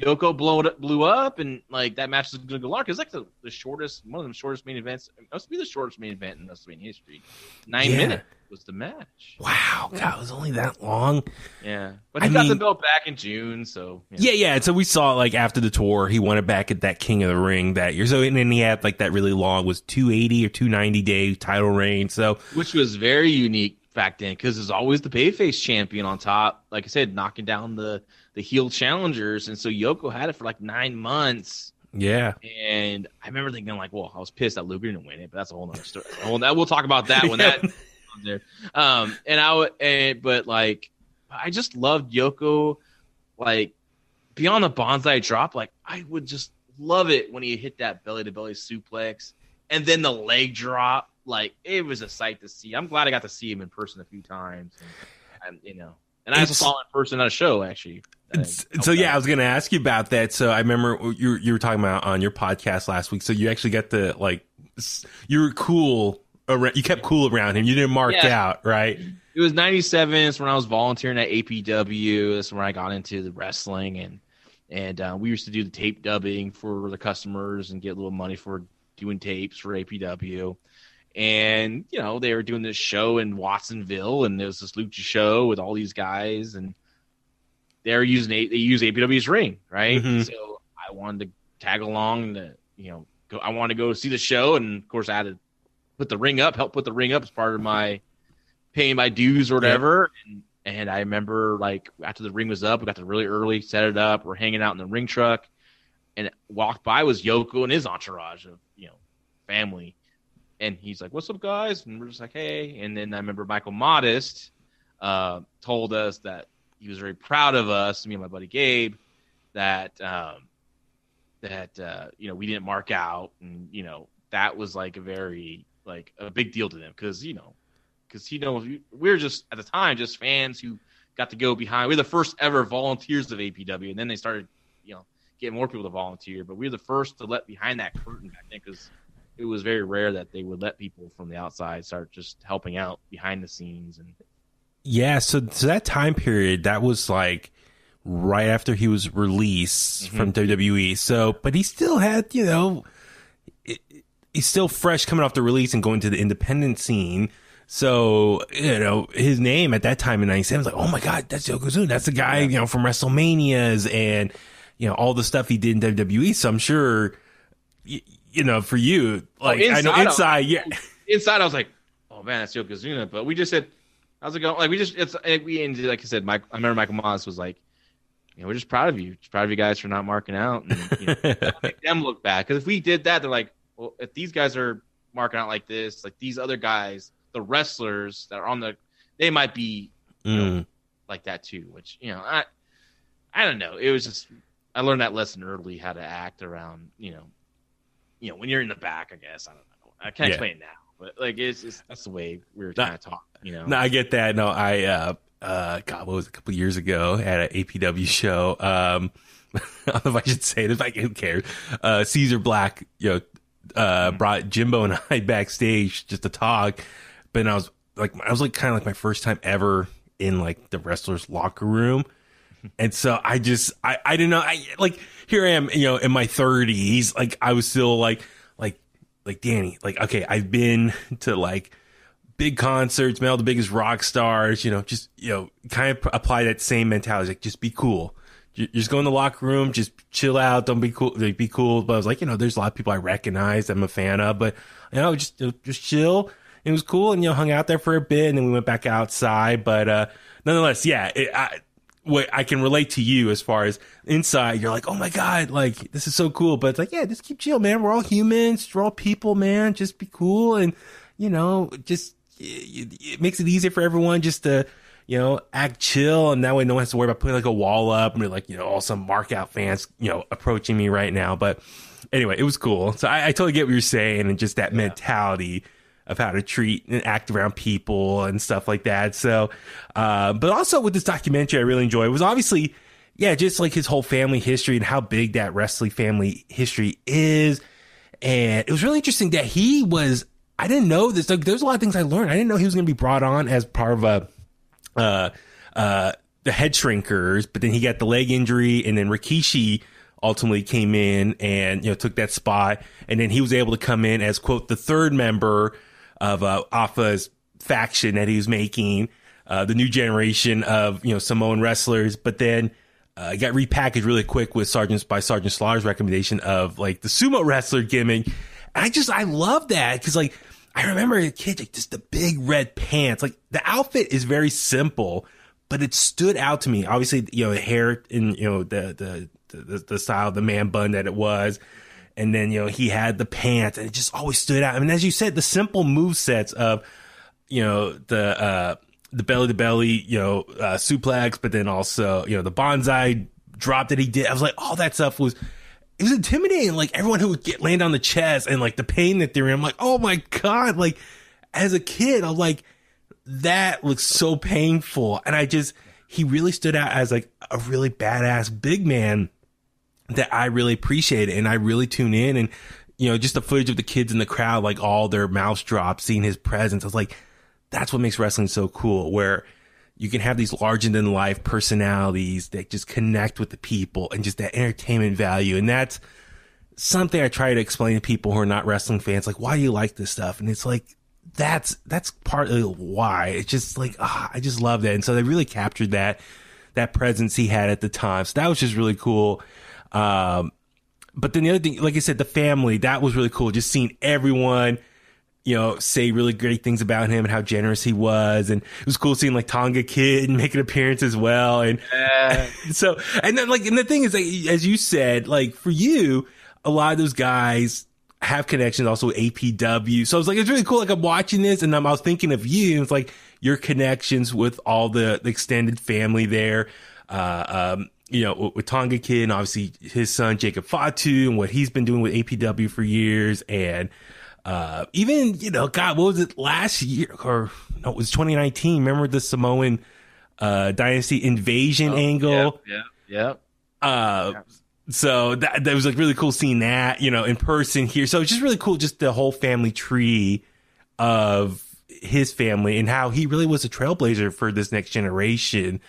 Speaker 6: Yoko blew up, and that match was going to go long because the shortest, one of the shortest main events. It must be the shortest main event in WrestleMania history. 9 minutes was the match.
Speaker 5: Wow, God, it was only that long.
Speaker 6: Yeah, but he got the belt back in June, so
Speaker 5: yeah. So we saw after the tour, he won it back at that King of the Ring that year. So and then he had that really long, was 280 or 290 day title reign. So
Speaker 6: which was very unique back then because there's always the babyface champion on top. Like I said, knocking down the heel challengers, and so Yoko had it for 9 months.
Speaker 5: Yeah,
Speaker 6: and I remember thinking I was pissed that Luger didn't win it, but that's a whole other story. We'll talk about that when that comes there. But I just loved Yoko, beyond the bonsai drop. I would just love it when he hit that belly to belly suplex, and then the leg drop. It was a sight to see. I'm glad I got to see him in person a few times, and I also saw him in person at a show actually.
Speaker 5: So I was going to ask you about that. So I remember you were talking about on your podcast last week. So you actually got the you were cool around. You kept cool around him. You didn't mark out, right?
Speaker 6: It was 97. It's when I was volunteering at APW. That's when I got into the wrestling, and we used to do the tape dubbing for the customers and get a little money for doing tapes for APW. And they were doing this show in Watsonville, and there was this lucha show with all these guys, and they use APW's ring, right?
Speaker 5: Mm-hmm.
Speaker 6: So I wanted to tag along. I wanted to go see the show, and of course I had to help put the ring up as part of my paying my dues or whatever. Yep. And I remember after the ring was up, we got there really early, set it up. We're hanging out in the ring truck, and walked by was Yoko and his entourage of family. And he's like, "What's up, guys?" And we're just like, "Hey." And then I remember Michael Modest told us that he was very proud of us, me and my buddy Gabe, that that we didn't mark out, and that was like a very a big deal to them because we were just at the time just fans who got to go behind. We were the first ever volunteers of APW, and then they started getting more people to volunteer. But we were the first to let behind that curtain back then because it was very rare that they would let people from the outside start just helping out behind the scenes. And
Speaker 5: yeah, so that time period, that was like right after he was released from WWE. So, but he still had, he's still fresh coming off the release and going to the independent scene. So, his name at that time in 97 was like, oh my God, that's Yokozuna. That's the guy, from WrestleManias and, all the stuff he did in WWE. So I'm sure, for you, like, I know inside,
Speaker 6: inside I was like, oh man, that's Yokozuna. But we just said, how's it going? Like, we ended, like I said, I remember Michael Moss was like, we're just proud of you. Just proud of you guys for not marking out and make them look bad. Because if we did that, they're like, well, if these guys are marking out like this, like these other guys, the wrestlers that are they might be like that too. Which I don't know. It was just I learned that lesson early, how to act around when you're in the back. I guess I don't know. I can't explain it now, but like that's the way we were kind of taught.
Speaker 5: No, I get that. No, God, what was it, a couple of years ago at an APW show? I don't know if I should say this, like, who cares? Caesar Black, brought Jimbo and I backstage just to talk. But I was kind of like my first time ever in like the wrestler's locker room. And so I didn't know. Here I am, in my 30s. Like, I was still like Danny, like, okay, I've been to like big concerts, man, all the biggest rock stars, just, kind of apply that same mentality. Like, just be cool. You just go in the locker room, just chill out. Don't be cool. Like, be cool. But I was like, there's a lot of people I recognize, I'm a fan of, but, just chill. It was cool. And, hung out there for a bit and then we went back outside. But, nonetheless, what I can relate to you as far as inside, you're like, oh my God, like, this is so cool. But it's like, just keep chill, man. We're all humans. We're all people, man. Just be cool. And, just, it makes it easier for everyone just to, act chill. And that way no one has to worry about putting like a wall up and be like, all some mark out fans, approaching me right now. But anyway, it was cool. So I totally get what you're saying and just that mentality of how to treat and act around people and stuff like that. So, but also with this documentary, I really enjoyed. It was obviously, just like his whole family history and how big that wrestling family history is. And it was really interesting that I didn't know this. Like, there's a lot of things I learned. I didn't know he was going to be brought on as part of the Head Shrinkers, but then he got the leg injury, and then Rikishi ultimately came in and took that spot, and then he was able to come in as, quote, the third member of Alpha's faction that he was making, the new generation of Samoan wrestlers, but then got repackaged really quick with Sergeant Slaughter's recommendation of like the sumo wrestler gimmick. I love that because, like, I remember as a kid, like, just the big red pants. Like, the outfit is very simple, but it stood out to me. Obviously, the hair and, the style of the man bun that it was. And then, he had the pants, and it just always stood out. I mean, as you said, the simple move sets of, the belly to belly, suplex, but then also, the bonsai drop that he did. I was like, all that stuff was intimidating. Like, everyone who would land on the chest and like the pain that they're in, I'm like, oh my God. Like, as a kid, I'm like, that looks so painful. And he really stood out as like a really badass big man that I really appreciated. And I really tune in, and, just the footage of the kids in the crowd, like all their mouths dropped, seeing his presence. I was like, that's what makes wrestling so cool, where you can have these larger than life personalities that just connect with the people and just that entertainment value. And that's something I try to explain to people who are not wrestling fans. Like, why do you like this stuff? And it's like, that's partly why. It's just like, I just love that. And so they really captured that presence he had at the time. So that was just really cool. But then the other thing, like I said, the family, that was really cool. Just seeing everyone, say really great things about him and how generous he was. And it was cool seeing like Tonga Kid make an appearance as well. And so, and then and the thing is, like, as you said, like, for you, a lot of those guys have connections also with APW. So I was like, it's really cool. Like, I'm watching this and I was thinking of you. It's like your connections with all the extended family there. with Tonga Kid and obviously his son, Jacob Fatu, and what he's been doing with APW for years. And even, God, what was it last year? Or no, it was 2019. Remember the Samoan Dynasty invasion angle?
Speaker 6: Yeah.
Speaker 5: So that was like really cool seeing that, in person here. So it's just really cool, just the whole family tree of his family and how he really was a trailblazer for this next generation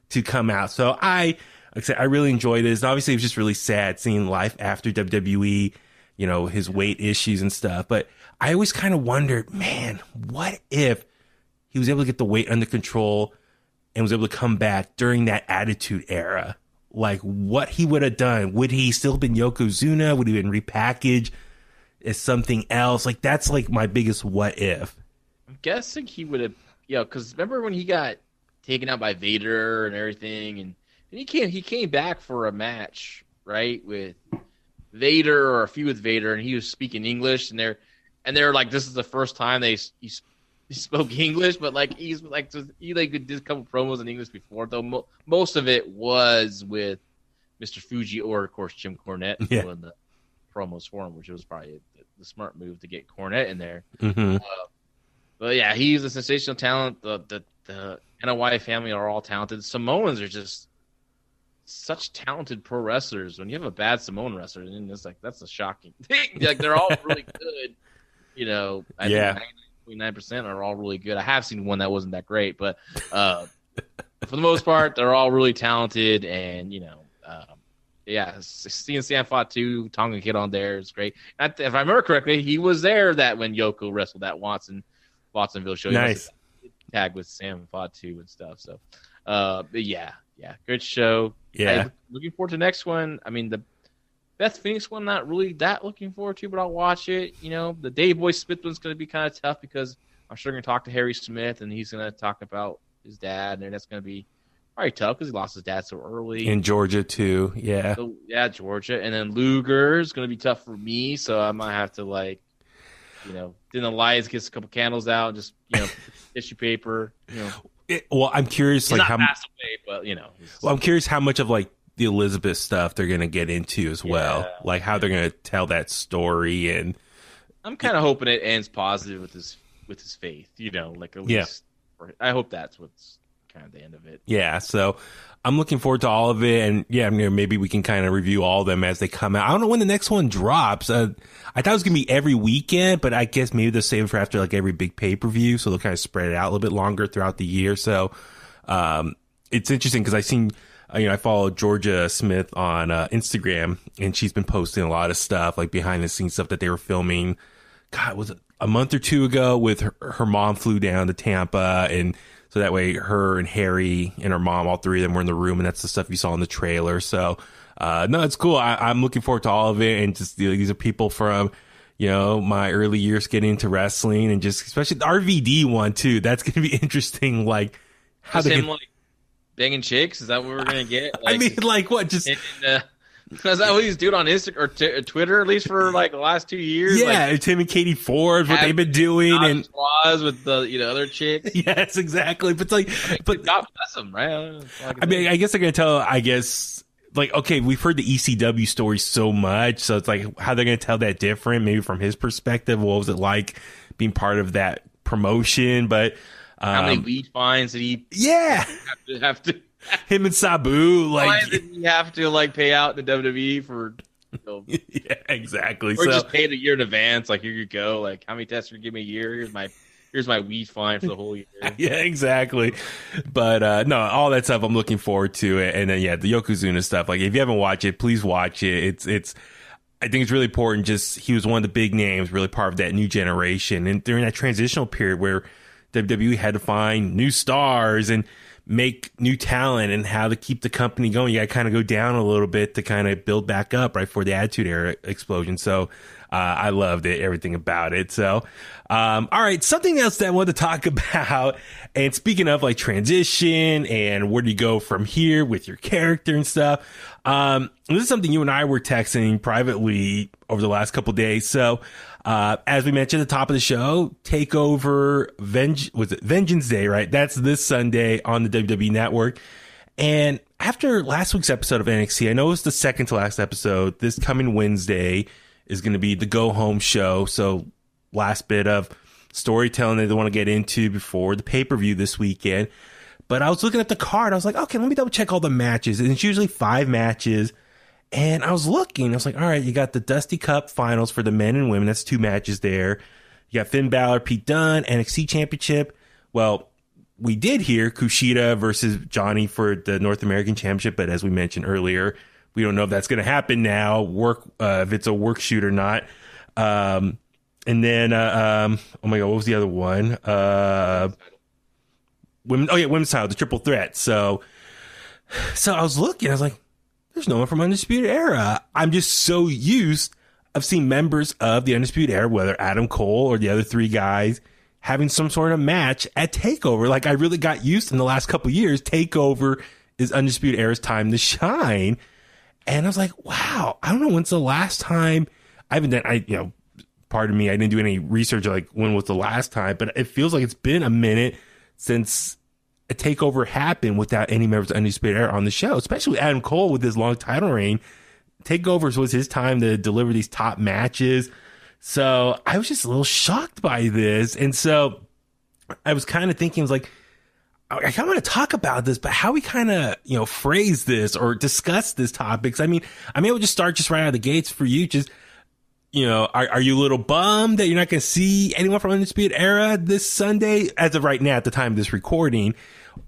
Speaker 5: to come out. So like I said, I really enjoyed this. Obviously, it was just really sad seeing life after WWE, his weight issues and stuff. But I always kind of wondered, man, what if he was able to get the weight under control and was able to come back during that Attitude Era? Like, what he would have done. Would he still been Yokozuna? Would he have been repackaged as something else? Like, that's like my biggest what if.
Speaker 6: I'm guessing he would have, because remember when he got taken out by Vader and everything, and he came back for a match, right, with Vader or a feud with Vader, and he was speaking English, and they're like, this is the first time he spoke English, but like he did a couple promos in English before, though most of it was with Mr. Fuji or of course Jim Cornette doing the promos for him, which was probably the smart move to get Cornette in there.
Speaker 5: Mm-hmm.
Speaker 6: But yeah, he's a sensational talent. The NOI family are all talented. Samoans are just such talented pro wrestlers. When you have a bad Samoan wrestler, and it's like that's a shocking thing. Like they're all really good. I think 99% are all really good. I have seen one that wasn't that great, but for the most part, they're all really talented. And seeing Sam Fatu, Tonga Kid on there is great. If I remember correctly, he was there when Yoko wrestled that Watsonville show.
Speaker 5: Nice
Speaker 6: tag with Sam Fatu and stuff. So, but yeah, good show.
Speaker 5: Yeah,
Speaker 6: looking forward to the next one. I mean, the Beth Phoenix one, not really that looking forward to, but I'll watch it. The Dave Boy Smith one's going to be kind of tough because I'm sure going to talk to Harry Smith and he's going to talk about his dad, and that's going to be probably tough because he lost his dad so early.
Speaker 5: In Georgia too, yeah.
Speaker 6: So, Georgia, and then Luger is going to be tough for me, so I might have to then Elias gets a couple candles out, just tissue paper.
Speaker 5: Well, I'm curious,
Speaker 6: he's not passed away, but
Speaker 5: Well, I'm curious how much of the Elizabeth stuff they're going to get into as well, like how they're going to tell that story. And
Speaker 6: I'm kind of hoping it ends positive with his faith, like at least. I hope that's what's kind of the end of it.
Speaker 5: Yeah, so I'm looking forward to all of it, and maybe we can kind of review all of them as they come out. I don't know when the next one drops. I thought it was going to be every weekend, but I guess maybe they'll save it for after every big pay-per-view, so they'll kind of spread it out a little bit longer throughout the year. So it's interesting because I've seen, I follow Georgia Smith on Instagram, and she's been posting a lot of stuff, like behind-the-scenes stuff that they were filming. God, was it a month or two ago with her mom flew down to Tampa, and so that way her and Harry and her mom, all three of them were in the room, and that's the stuff you saw in the trailer. So, no, it's cool. I'm looking forward to all of it, and just these are people from, my early years getting into wrestling, and just especially the RVD one too. That's going to be interesting. Like
Speaker 6: how they banging chicks? Is that what we're going to get?
Speaker 5: What? Just
Speaker 6: is that what he's doing on Instagram or Twitter, at least for the last 2 years?
Speaker 5: Yeah, Tim and Katie Forbes, what they've been doing, and
Speaker 6: with the other chicks.
Speaker 5: Yes, exactly. But but
Speaker 6: God bless them, right?
Speaker 5: I guess they're going to tell. Okay, we've heard the ECW story so much, so it's like how they're going to tell that different, maybe from his perspective. What was it like being part of that promotion? But
Speaker 6: how many weed fines did he?
Speaker 5: Yeah,
Speaker 6: have to.
Speaker 5: Him and Sabu,
Speaker 6: why did he have to pay out in the WWE for?
Speaker 5: Yeah, exactly.
Speaker 6: Or just pay it a year in advance. Here you go. How many tests are you give me a year? Here's my weed fine for the whole year.
Speaker 5: Yeah, exactly. But no, all that stuff I'm looking forward to it. And then the Yokozuna stuff. If you haven't watched it, please watch it. It's I think it's really important. Just he was one of the big names, really part of that new generation, and during that transitional period where WWE had to find new stars and make new talent and how to keep the company going. You got to kind of go down a little bit to kind of build back up right before the Attitude Era explosion. So I loved it, everything about it. So, all right, something else that I wanted to talk about. And speaking of transition and where do you go from here with your character and stuff. This is something you and I were texting privately over the last couple of days. So, as we mentioned at the top of the show, TakeOver Vengeance Day, right? That's this Sunday on the WWE Network. And I after last week's episode of NXT, I know it's the second to last episode. This coming Wednesday is going to be the go home show. So last bit of storytelling that they want to get into before the pay-per-view this weekend. But I was looking at the card. I was like, okay, let me double check all the matches. And it's usually 5 matches. And I was looking. I was like, all right, you got the Dusty Cup finals for the men and women. That's 2 matches there. You got Finn Balor, Pete Dunne, NXT Championship. Well, we did hear Kushida versus Johnny for the North American Championship. But as we mentioned earlier, we don't know if that's going to happen now. If it's a work shoot or not. And then, oh my God, what was the other one? Women's title, the triple threat. So I was looking, I was like, there's no one from Undisputed Era. I'm just so used of seeing members of the Undisputed Era, whether Adam Cole or the other 3 guys, having some sort of match at TakeOver. Like, I really got used in the last couple of years. TakeOver is Undisputed Era's time to shine. And I was like, wow, I don't know when's the last time pardon me, I didn't do any research like when was the last time, but it feels like it's been a minute since a TakeOver happened without any members of Undisputed Era on the show, especially Adam Cole with his long title reign. TakeOvers was his time to deliver these top matches. So I was just a little shocked by this. And so I was kind of thinking, I was like, I kind of want to talk about this, but how we kind of, phrase this or discuss this topics. I mean, I may just start just right out of the gates for you. Just, are you a little bummed that you're not going to see anyone from Undisputed Era this Sunday as of right now at the time of this recording?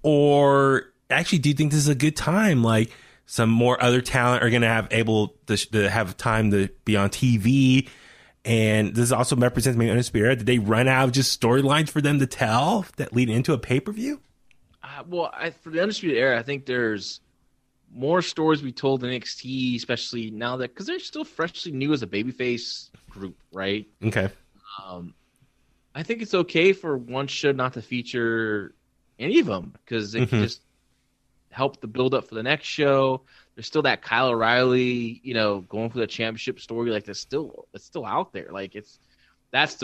Speaker 5: Or actually, do you think this is a good time? Like, some more other talent are going to have able to have time to be on TV. And this also represents maybe Undisputed Era. Did they run out of just storylines for them to tell that lead into a pay-per-view?
Speaker 6: For the Undisputed Era, I think there's more stories to be told in NXT, especially now that because they're still freshly new as a babyface group, right?
Speaker 5: Okay.
Speaker 6: I think it's okay for one show not to feature any of them because it can just help the build up for the next show. There's still that Kyle O'Reilly, going for the championship story. Like it's still out there. Like that's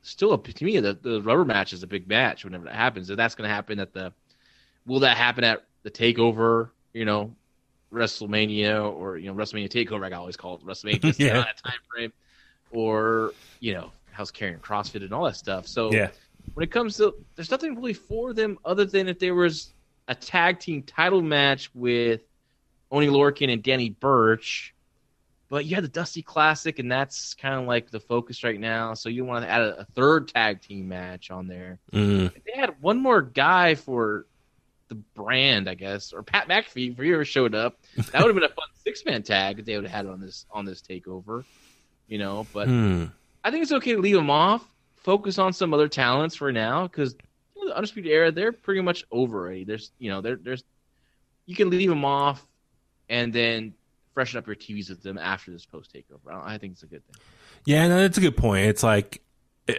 Speaker 6: still to me the rubber match is a big match whenever that happens. If that's going to happen will that happen at the TakeOver, WrestleMania or WrestleMania TakeOver? I always call it WrestleMania. Yeah. That time frame, or how's carrying CrossFit and all that stuff. So yeah. When it comes to, there's nothing really for them other than if there was a tag team title match with Oney Lorcan and Danny Burch. But you had the Dusty Classic, and that's kind of like the focus right now. So you want to add a third tag team match on there. If they had one more guy for the brand, I guess, or Pat McAfee, if he ever showed up, that would have been a fun 6-man tag if they would have had it on this takeover. But I think it's okay to leave them off. Focus on some other talents for now, because the Undisputed Era, they're pretty much over already. There's you can leave them off and then freshen up your TVs with them after this post takeover. I think it's a good thing. Yeah, no, that's a good point. It's like,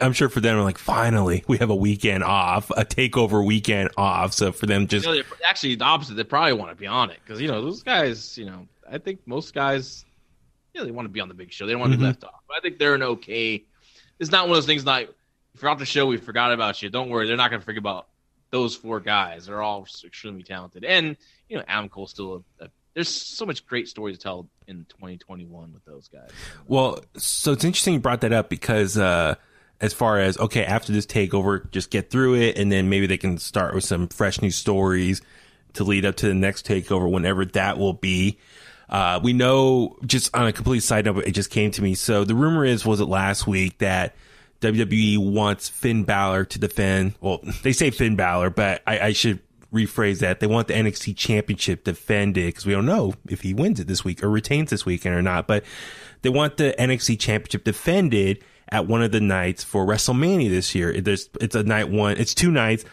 Speaker 6: I'm sure for them, like, finally we have a weekend off, a takeover weekend off. So for them, just actually the opposite. They probably want to be on it because those guys. I think most guys, they want to be on the big show. They don't want to be left off. But I think they're an okay. It's not one of those things like, throughout the show, we forgot about you. Don't worry, they're not going to forget about those 4 guys. They're all extremely talented. And, Adam Cole's still there's so much great stories to tell in 2021 with those guys. Well, so it's interesting you brought that up because as far as, okay, after this takeover, just get through it, and then maybe they can start with some fresh new stories to lead up to the next takeover, whenever that will be. We know, just on a complete side note, it just came to me. So the rumor was it last week that WWE wants Finn Balor to defend. Well, they say Finn Balor, but I should rephrase that. They want the NXT Championship defended because we don't know if he wins it this week or retains this weekend or not. But they want the NXT Championship defended at one of the nights for WrestleMania this year. It's a night one. It's 2 nights.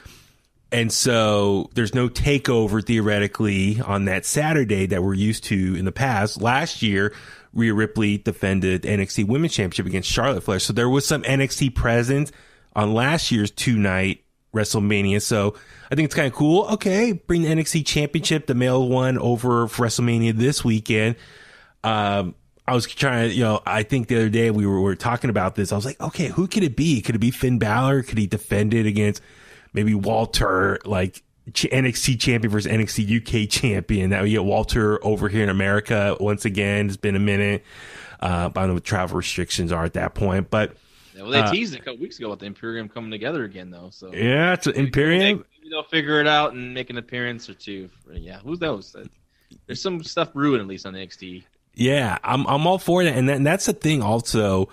Speaker 6: And so there's no takeover theoretically on that Saturday that we're used to in the past. Last year, Rhea Ripley defended the NXT Women's Championship against Charlotte Flair. So there was some NXT presence on last year's 2-night WrestleMania. So I think it's kind of cool. Okay, bring the NXT Championship, the male one, over for WrestleMania this weekend. I was trying to, I think the other day we were talking about this. I was like, okay, who could it be? Could it be Finn Balor? Could he defend it against maybe Walter, like
Speaker 5: NXT champion versus NXT UK champion. That we get Walter over here in America once again. It's been a minute. I don't know what travel restrictions are at that point, but
Speaker 6: yeah, well, they teased it a couple weeks ago with the Imperium coming together again, though. So
Speaker 5: yeah, it's Imperium.
Speaker 6: Maybe they'll figure it out and make an appearance or two. Yeah, who knows? There's some stuff brewing at least on NXT.
Speaker 5: Yeah, I'm all for that, and that's the thing also.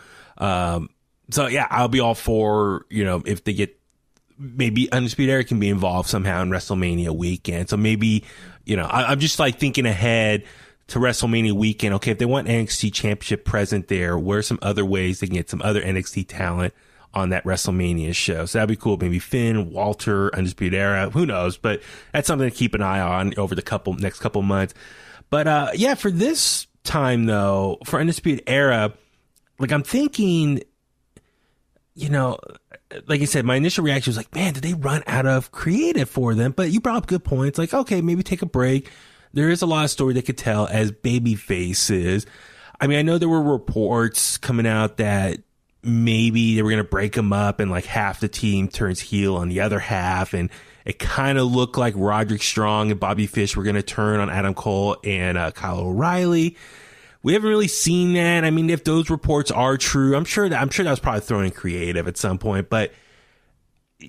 Speaker 5: So yeah, I'll be all for, if they get, maybe Undisputed Era can be involved somehow in WrestleMania weekend. So maybe, I'm just like thinking ahead to WrestleMania weekend. Okay, if they want NXT Championship present there, what are some other ways they can get some other NXT talent on that WrestleMania show? So that'd be cool. Maybe Finn, Walter, Undisputed Era, who knows? But that's something to keep an eye on over the next couple months. But yeah, for this time though, for Undisputed Era, like I'm thinking, like I said, my initial reaction was like, man, did they run out of creative for them? But you brought up good points. Like, okay, maybe take a break. There is a lot of story they could tell as baby faces. I mean, I know there were reports coming out that maybe they were going to break them up and like half the team turns heel on the other half. And it kind of looked like Roderick Strong and Bobby Fish were going to turn on Adam Cole and Kyle O'Reilly. We haven't really seen that. I mean, if those reports are true, I'm sure that was probably thrown in creative at some point. But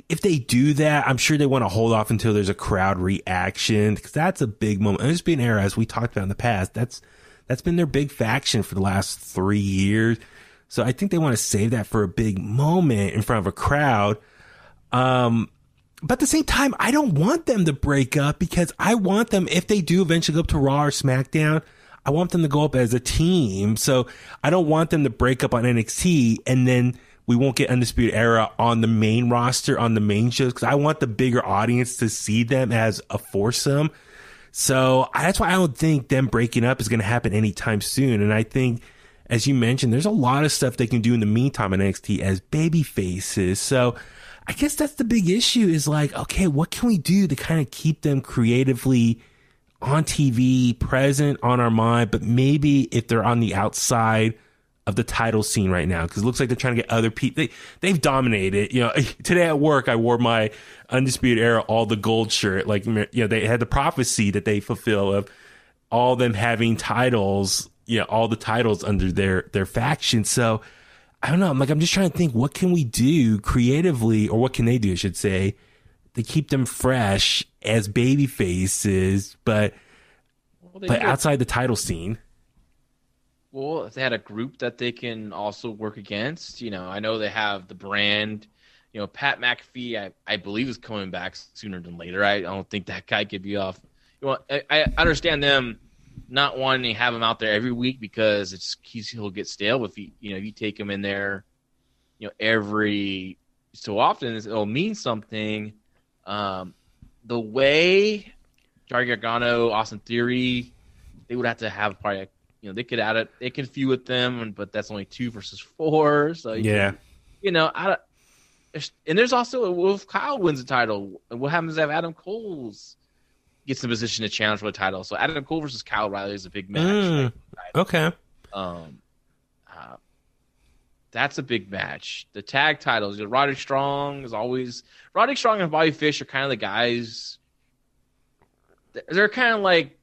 Speaker 5: if they do that, I'm sure they want to hold off until there's a crowd reaction, because that's a big moment. Undisputed Era, as we talked about in the past, that's been their big faction for the last 3 years. So I think they want to save that for a big moment in front of a crowd. But at the same time, I don't want them to break up, because I want them, if they do eventually go up to Raw or SmackDown, I want them to go up as a team. So I don't want them to break up on NXT and then we won't get Undisputed Era on the main roster, on the main shows, because I want the bigger audience to see them as a foursome. So that's why I don't think them breaking up is going to happen anytime soon. And I think, as you mentioned, there's a lot of stuff they can do in the meantime in NXT as baby faces. So I guess that's the big issue, is like, okay, what can we do to kind of keep them creatively on TV, present on our mind, but maybe if they're on the outside of the title scene right now, because it looks like they're trying to get other people. They've dominated. Today at work, I wore my Undisputed Era All the Gold shirt. Like, they had the prophecy that they fulfill of all them having titles, all the titles under their faction. So I don't know. I'm just trying to think, what can we do creatively, or what can they do, I should say, to keep them fresh as baby faces, but outside the title scene.
Speaker 6: Well, if they had a group that they can also work against, I know they have the brand, Pat McAfee, I believe is coming back sooner than later. I don't think that guy could be off. I understand them not wanting to have him out there every week, because he'll get stale. If you take him in there, every so often, it'll mean something. The way Johnny Gargano, Austin Theory, they would have to have probably, they could add it. They can feud with them, but that's only 2 versus 4. So
Speaker 5: yeah,
Speaker 6: and there's also, if Kyle wins the title, what happens if Adam Cole gets in a position to challenge for the title? So Adam Cole versus Kyle O'Reilly is a big match.
Speaker 5: Okay.
Speaker 6: That's a big match. The tag titles, Roderick Strong and Bobby Fish are kind of the guys. They're kind of like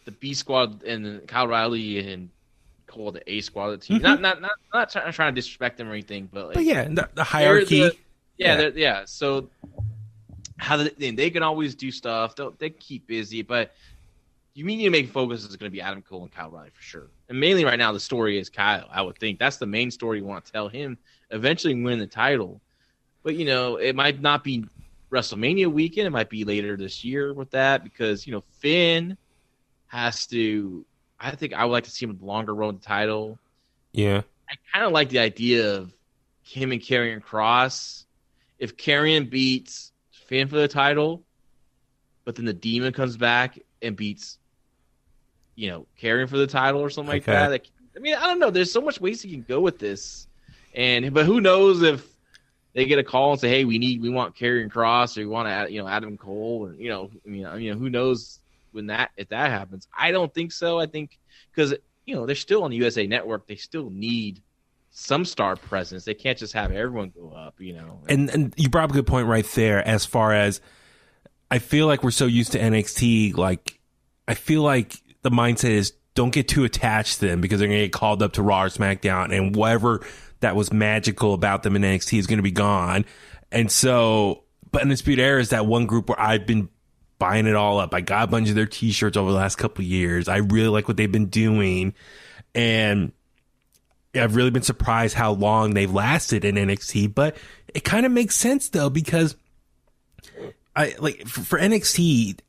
Speaker 6: the B squad, and Kyle O'Reilly and Cole, the A squad of the team. Mm-hmm. Not trying to disrespect them or anything, but
Speaker 5: yeah, the hierarchy.
Speaker 6: So how they can always do stuff. They keep busy, but you need to make focus is going to be Adam Cole and Kyle O'Reilly for sure. And mainly right now, the story is Kyle. I would think that's the main story you want to tell him. Eventually win the title. But, it might not be WrestleMania weekend. It might be later this year with that, because, Finn has to – I think I would like to see him with the longer road title.
Speaker 5: Yeah.
Speaker 6: I kind of like the idea of him and Karrion Kross. If Karrion beats Finn for the title, but then the Demon comes back and beats – Karrion for the title or something like that. I mean, I don't know. There's so much ways you can go with this, but who knows if they get a call and say, "Hey, we want Karrion Kross, or we want Adam Cole," or who knows if that happens. I don't think so. I think because they're still on the USA Network, they still need some star presence. They can't just have everyone go up.
Speaker 5: And you brought up a good point right there, as far as I feel like we're so used to NXT. Like, I feel like the mindset is don't get too attached to them because they're going to get called up to Raw or SmackDown, and whatever that was magical about them in NXT is going to be gone. And so, but Undisputed Era is that one group where I've been buying it all up. I got a bunch of their t-shirts over the last couple of years. I really like what they've been doing. And I've really been surprised how long they've lasted in NXT, but it kind of makes sense though, because for NXT,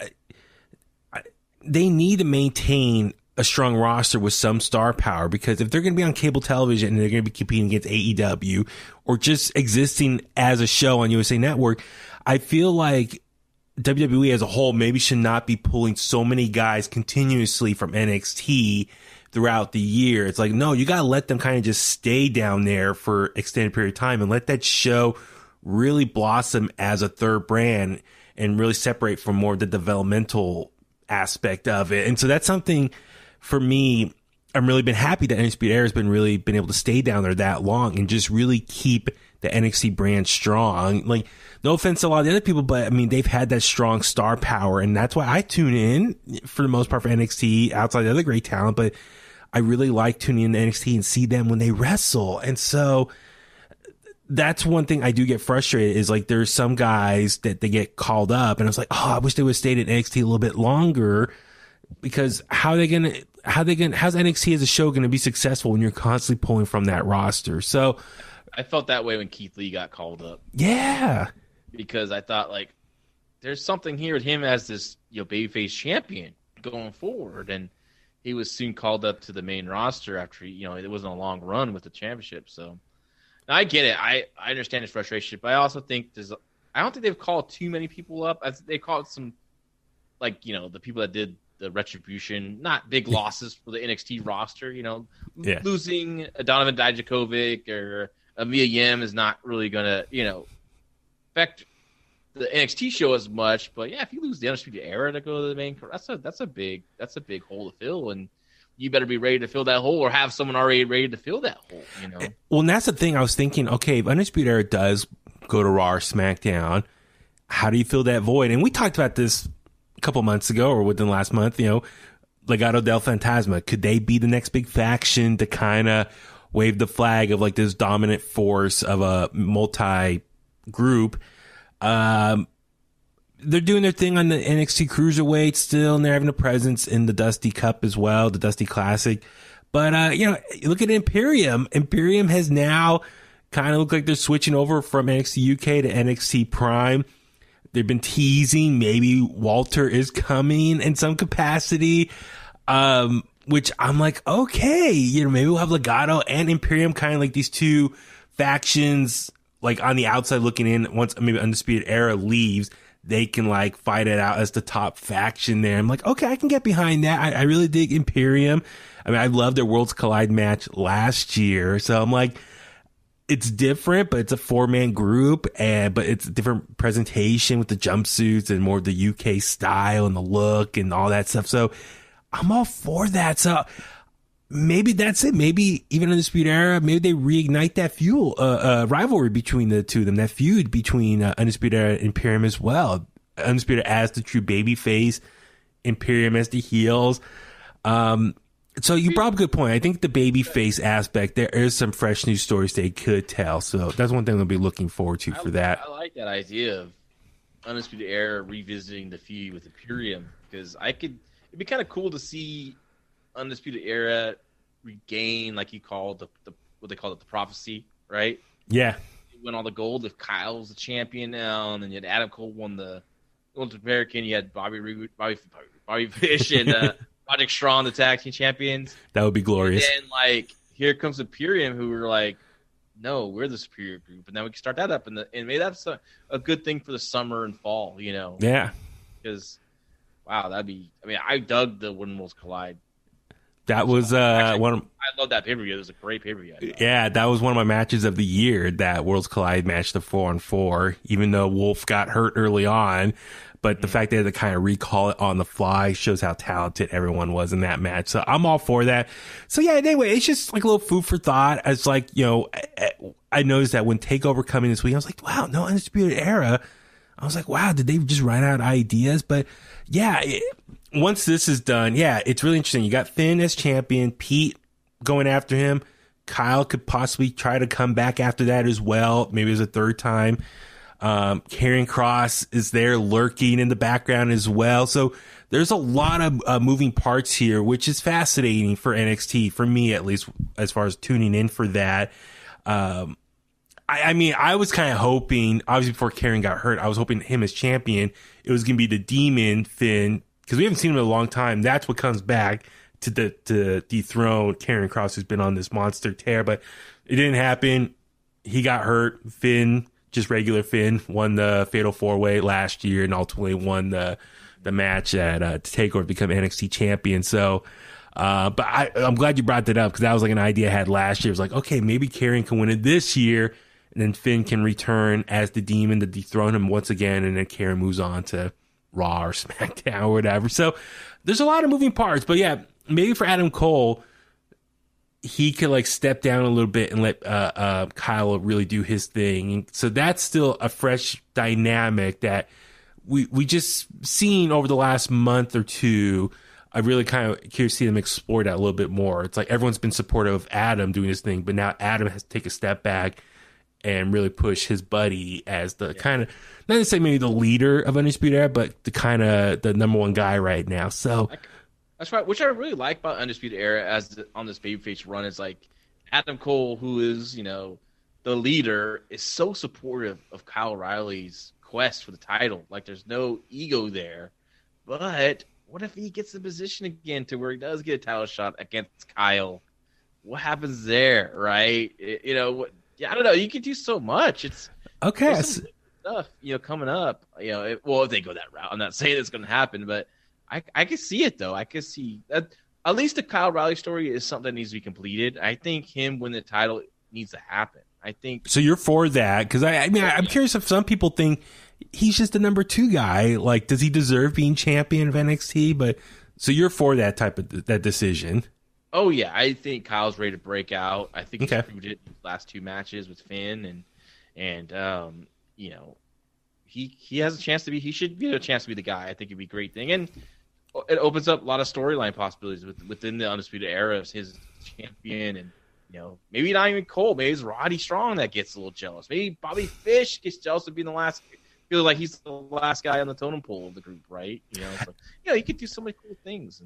Speaker 5: they need to maintain a strong roster with some star power, because if they're going to be on cable television and they're going to be competing against AEW or just existing as a show on USA Network, I feel like WWE as a whole maybe should not be pulling so many guys continuously from NXT throughout the year. It's like, no, you got to let them kind of just stay down there for extended period of time and let that show really blossom as a third brand and really separate from more of the developmental aspect of it. And so that's something for me. I'm really been happy that Undisputed Era has been able to stay down there that long and just really keep the NXT brand strong. Like, no offense to a lot of the other people, but I mean, they've had that strong star power, and that's why I tune in for the most part for NXT outside the other great talent. But I really like tuning in to NXT and see them when they wrestle. And so that's one thing I do get frustrated is like there's some guys that they get called up and I was like, oh, I wish they would have stayed at NXT a little bit longer, because how's NXT as a show going to be successful when you're constantly pulling from that roster? So
Speaker 6: I felt that way when Keith Lee got called up.
Speaker 5: Yeah.
Speaker 6: Because I thought, like, there's something here with him as this, babyface champion going forward. And he was soon called up to the main roster after, it wasn't a long run with the championship. So now I get it. I understand his frustration, but I also think I don't think they've called too many people up. They called some, like, the people that did the Retribution, not big losses for the NXT roster, losing a Donovan Dijakovic or a Mia Yim is not really going to, affect the NXT show as much. But yeah, if you lose the Undisputed Era to go to the main, that's a big hole to fill, and you better be ready to fill that hole or have someone already ready to fill that hole.
Speaker 5: Well, and that's the thing I was thinking. Okay, if Undisputed Era does go to Raw or SmackDown, how do you fill that void? And we talked about this a couple months ago or within the last month. Legado del Fantasma, could they be the next big faction to kind of wave the flag of like this dominant force of a multi group? They're doing their thing on the NXT Cruiserweight still, and they're having a presence in the Dusty Cup as well, the Dusty Classic. But, you look at Imperium. Imperium has now kind of looked like they're switching over from NXT UK to NXT Prime. They've been teasing maybe Walter is coming in some capacity, which I'm like, okay, maybe we'll have Legado and Imperium kind of like these two factions, like on the outside looking in. Once maybe Undisputed Era leaves, they can like fight it out as the top faction there. I'm like, okay, I can get behind that. I really dig Imperium. I mean, I love their Worlds Collide match last year. So I'm like, it's different, but it's a 4-man group, but it's a different presentation with the jumpsuits and more of the UK style and the look and all that stuff. So I'm all for that. So maybe that's it. Maybe even in the Undisputed Era, maybe they reignite that rivalry between the two of them, that feud between Undisputed Era and Imperium as well. Undisputed as the true babyface, Imperium as the heels. So you brought up a good point. I think the babyface aspect, there is some fresh new stories they could tell. So that's one thing I'll be looking forward to for that.
Speaker 6: I like that idea of Undisputed Era revisiting the feud with Imperium, because it'd be kind of cool to see Undisputed Era regain, like you called what they called it, the prophecy, right?
Speaker 5: Yeah.
Speaker 6: They won all the gold. If Kyle was the champion now, and then you had Adam Cole won the Ultimate American, you had Bobby Fish and Project Strong, the tag team champions.
Speaker 5: That would be glorious.
Speaker 6: And like, here comes Imperium, who were like, no, we're the superior group, and then we can start that up, and maybe that's a good thing for the summer and fall,
Speaker 5: Yeah.
Speaker 6: Because, wow, that'd be. I mean, I dug the When Worlds Collide.
Speaker 5: That was one of.
Speaker 6: I love that pay-per-view. It was a great pay-per-view.
Speaker 5: Yeah, that was one of my matches of the year. That Worlds Collide match, the 4-on-4. Even though Wolf got hurt early on. But the fact that they kind of recall it on the fly shows how talented everyone was in that match. So I'm all for that. So yeah, anyway, it's just like a little food for thought. It's like, I noticed that when TakeOver coming this week, I was like, wow, no Undisputed Era. I was like, wow, did they just run out of ideas? But yeah, once this is done, yeah, it's really interesting. You got Finn as champion, Pete going after him. Kyle could possibly try to come back after that as well. Maybe as a third time. Karrion Kross is there lurking in the background as well. So there's a lot of moving parts here, which is fascinating for NXT, for me at least, as far as tuning in for that. I mean, I was kind of hoping, obviously before Karrion got hurt, I was hoping him as champion, it was going to be the Demon Finn, because we haven't seen him in a long time. That's what comes back to dethrone Karrion Kross, who's been on this monster tear, but it didn't happen. He got hurt. Finn, just regular Finn, won the Fatal 4-Way last year and ultimately won the match at TakeOver to become NXT champion. So, but I'm glad you brought that up, because that was like an idea I had last year. It was like, okay, maybe Karrion can win it this year, and then Finn can return as the Demon to dethrone him once again, and then Karrion moves on to Raw or SmackDown or whatever. So there's a lot of moving parts, but yeah, maybe for Adam Cole, he could like step down a little bit and let Kyle really do his thing. And so that's still a fresh dynamic that we just seen over the last month or two. I really kind of curious to see them explore that a little bit more. It's like everyone's been supportive of Adam doing his thing, but now Adam has to take a step back and really push his buddy as the kind of, not to say maybe the leader of Undisputed Era, but the kind of the number one guy right now. So
Speaker 6: that's right. Which I really like about Undisputed Era on this babyface run is like Adam Cole, who is, the leader, is so supportive of Kyle O'Reilly's quest for the title. Like there's no ego there. But what if he gets the position again to where he does get a title shot against Kyle? What happens there, right? I don't know. You can do so much. It's
Speaker 5: okay.
Speaker 6: Stuff, coming up. If they go that route, I'm not saying it's going to happen, but I can see it though. I can see that at least the Kyle O'Reilly story is something that needs to be completed. I think him winning the title needs to happen. I think
Speaker 5: so. You're for that because I'm curious if some people think he's just the number 2 guy. Like, does he deserve being champion of NXT? But so you're for that type of that decision.
Speaker 6: Oh yeah, I think Kyle's ready to break out. I think he's proved it in his last 2 matches with Finn, and he has a chance to be. He should get a chance to be the guy. I think it'd be a great thing, and it opens up a lot of storyline possibilities within the Undisputed Era as his champion, and maybe not even Cole. Maybe it's Roddy Strong that gets a little jealous. Maybe Bobby Fish gets jealous of being the last. Feels like he's the last guy on the totem pole of the group, right? He could do so many cool things.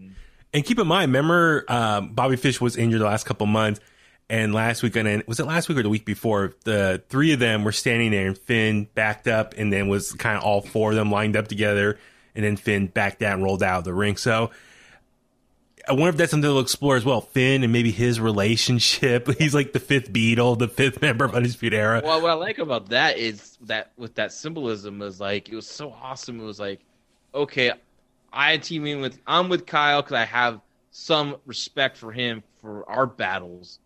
Speaker 5: And keep in mind, remember, Bobby Fish was injured the last couple months, and last week, was it last week or the week before? The 3 of them were standing there, and Finn backed up, and then was kind of all 4 of them lined up together, and then Finn backed down and rolled out of the ring. So I wonder if that's something to explore as well. Finn and maybe his relationship. He's like the 5th Beatle, the 5th member of Undisputed Era.
Speaker 6: Well, what I like about that is that with that symbolism is like, it was so awesome. It was like, okay, I'm with Kyle because I have some respect for him for our battles.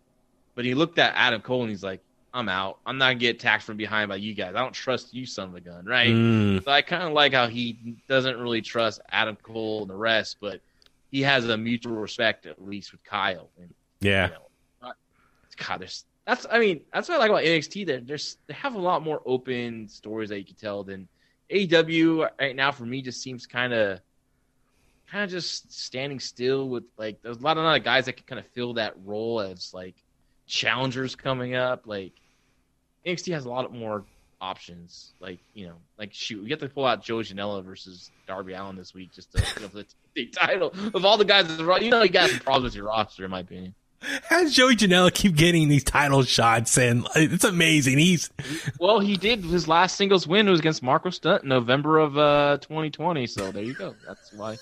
Speaker 6: But he looked at Adam Cole and he's like, I'm out. I'm not going to get attacked from behind by you guys. I don't trust you, son of a gun, right? So I kind of like how he doesn't really trust Adam Cole and the rest, but he has a mutual respect, at least with Kyle. And, God, that's what I like about NXT. They have a lot more open stories that you can tell than AEW right now. For me, just seems kind of just standing still with like there's a lot of guys that can kind of fill that role as like challengers coming up. Like NXT has a lot more options. Like shoot, we have to pull out Joey Janela versus Darby Allin this week just to for the title of all the guys. You got some problems with your roster, in my opinion.
Speaker 5: How does Joey Janela keep getting these title shots? And it's amazing.
Speaker 6: He did. His last singles win was against Marco Stunt in November of 2020. So there you go. That's why.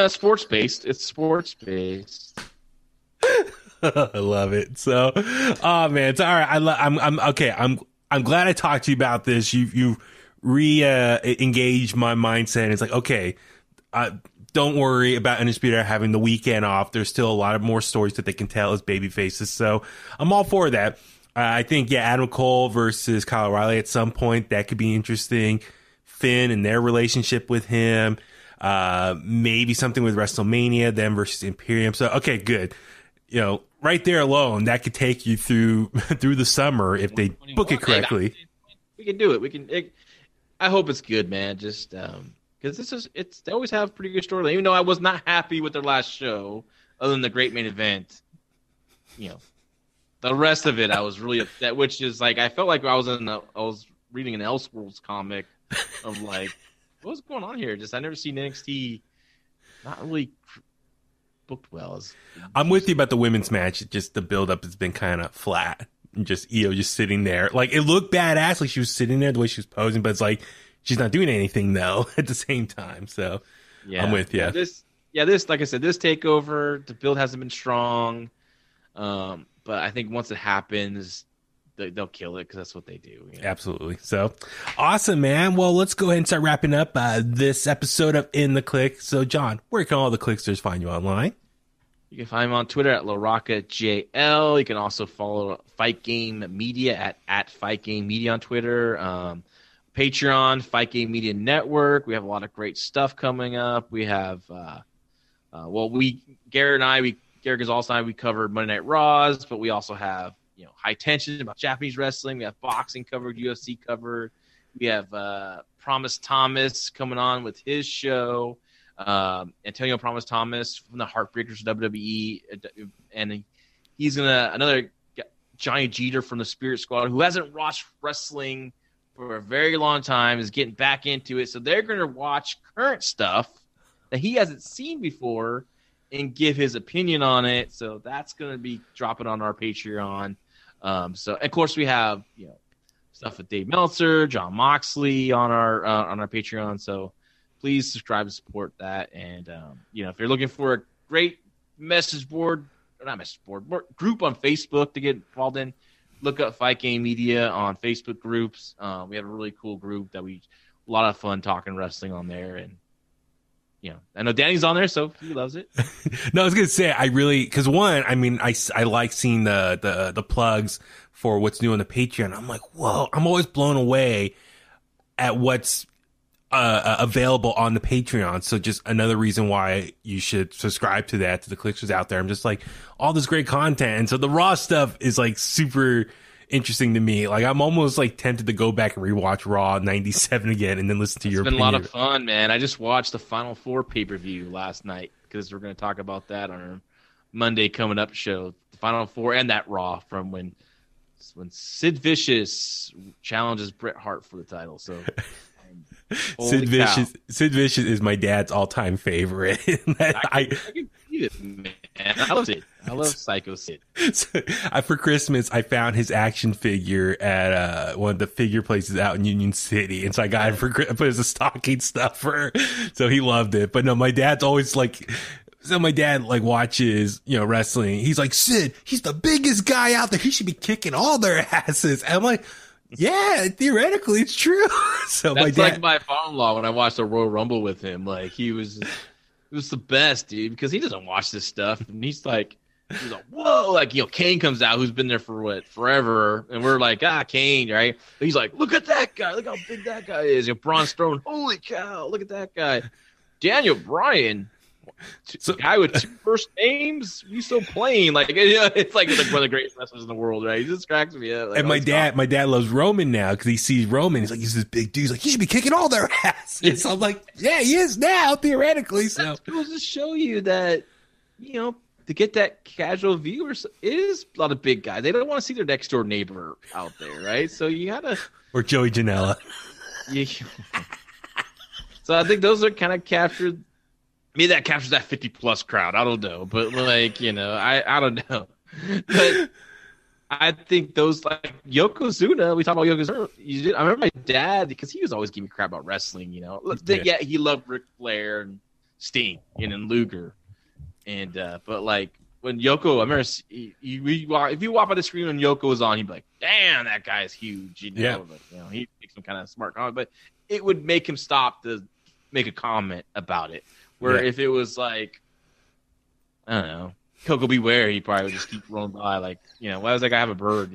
Speaker 6: Sports based. It's sports based.
Speaker 5: I love it. So, oh man, it's all right. I'm okay. I'm glad I talked to you about this. You engaged my mindset. It's like, okay, don't worry about Undisputed Era having the weekend off. There's still a lot of more stories that they can tell as baby faces. So I'm all for that. I think, Adam Cole versus Kyle O'Reilly at some point, that could be interesting. Finn and their relationship with him. Maybe something with WrestleMania, them versus Imperium. So, okay, good. Right there alone, that could take you through the summer if they book it correctly.
Speaker 6: We can do it. I hope it's good, man. Just because they always have pretty good storyline. Even though I was not happy with their last show, other than the great main event, the rest of it I was really upset. Which is like I felt like I was reading an Elseworlds comic of like what's going on here. Just I never seen NXT not really booked well.
Speaker 5: I'm with you about the women's match. Just the build up has been kind of flat. Just Io just sitting there. Like, it looked badass, like she was sitting there the way she was posing, but it's like she's not doing anything though at the same time. So yeah, I'm with you.
Speaker 6: This like I said, this takeover, the build hasn't been strong. But I think once it happens, they'll kill it because that's what they do.
Speaker 5: Absolutely. So awesome, man. Well, let's go ahead and start wrapping up this episode of In the Click. So John, where can all the Clicksters find you online?
Speaker 6: You can find him on Twitter at LaRoccaJL. You can also follow Fight Game Media at Fight Game Media on Twitter. Patreon, Fight Game Media Network. We have a lot of great stuff coming up. We have, Garrett Gonzalez and I, we covered Monday Night Raws, but we also have, High Tension about Japanese wrestling. We have boxing covered, UFC covered. We have Promise Thomas coming on with his show. Antonio Promise Thomas from the Heartbreakers WWE, and he's another Johnny Jeter from the Spirit Squad who hasn't watched wrestling for a very long time, is getting back into it. So they're going to watch current stuff that he hasn't seen before and give his opinion on it. So that's going to be dropping on our Patreon. So of course we have stuff with Dave Meltzer, John Moxley on our Patreon. So please subscribe and support that. And, if you're looking for a great group on Facebook to get involved in, look up Fight Game Media on Facebook groups. We have a really cool group a lot of fun talking wrestling on there. And, I know Danny's on there, so he loves it.
Speaker 5: No, I was going to say, because one, I mean, I like seeing the plugs for what's new on the Patreon. I'm like, whoa, I'm always blown away at what's available on the Patreon. So just another reason why you should subscribe to that, to the Clicksters out there. I'm just like, all this great content. And so the Raw stuff is like super interesting to me. Like, I'm almost like tempted to go back and rewatch Raw 97 again and then listen to your opinion.
Speaker 6: It's been a lot of fun, man. I just watched the Final Four pay-per-view last night because we're going to talk about that on our Monday coming up show. The Final Four and that Raw from when Sid Vicious challenges Bret Hart for the title. So
Speaker 5: Sid Vicious is my dad's all-time favorite.
Speaker 6: I can see it, man. I love it. I love Psycho Sid.
Speaker 5: So, for Christmas, I found his action figure at one of the figure places out in Union City, and so I got it for put as a stocking stuffer. So he loved it. But no, my dad's always like. So my dad watches, wrestling. He's like, Sid, he's the biggest guy out there. He should be kicking all their asses. And I'm like, yeah, theoretically it's true. So
Speaker 6: that's like my father-in-law when I watched the Royal Rumble with him. Like it was the best, dude, because he doesn't watch this stuff, and he's like, whoa, Kane comes out, who's been there for forever, and we're like, Kane, right? But he's like, look at that guy, look how big that guy is. Braun Strowman, holy cow, look at that guy. Daniel Bryan. Guy with two first names, he's so plain. It's like one of the greatest wrestlers in the world, right? He just cracks me up.
Speaker 5: And my dad loves Roman now because he sees Roman. He's like, he's this big dude. He's like, he should be kicking all their asses. So I'm like, yeah, he is now theoretically. So
Speaker 6: that goes to show you that to get that casual viewer is a lot of big guys. They don't want to see their next door neighbor out there, right? So you gotta
Speaker 5: or Joey Janela.
Speaker 6: Yeah. So I think those are kind of captured. Maybe that captures that 50+ crowd. I don't know. But, I don't know. But I think those, Yokozuna, we talked about Yokozuna. I remember my dad, because he was always giving me crap about wrestling, Yeah, he loved Ric Flair and Sting and Luger. And, but, when Yoko, I remember, if you walk by the screen when Yoko was on, he'd be like, damn, that guy is huge.
Speaker 5: Yeah.
Speaker 6: He makes some kind of smart comment. But it would make him stop to make a comment about it. Where if it was I don't know, Coco Beware, he probably would just keep rolling by why does that guy have a bird,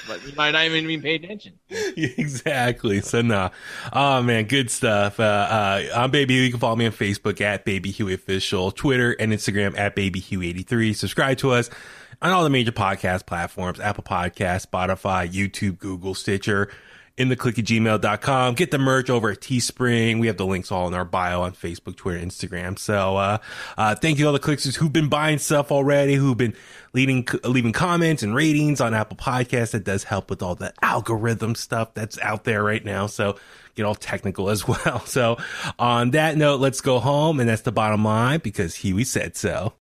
Speaker 6: But he might not even pay attention.
Speaker 5: Exactly. So, nah. Oh, man, good stuff. I'm Baby Hugh. You can follow me on Facebook at Baby Huey Official, Twitter and Instagram at Baby Hugh83. Subscribe to us on all the major podcast platforms, Apple Podcasts, Spotify, YouTube, Google, Stitcher. intheclick@gmail.com. Get the merch over at Teespring. We have the links all in our bio on Facebook, Twitter, Instagram. So thank you to all the clicksters who've been buying stuff already, who've been leaving comments and ratings on Apple Podcasts. That does help with all the algorithm stuff that's out there right now. So get all technical as well. So on that note, let's go home. And that's the bottom line, because Huey said so.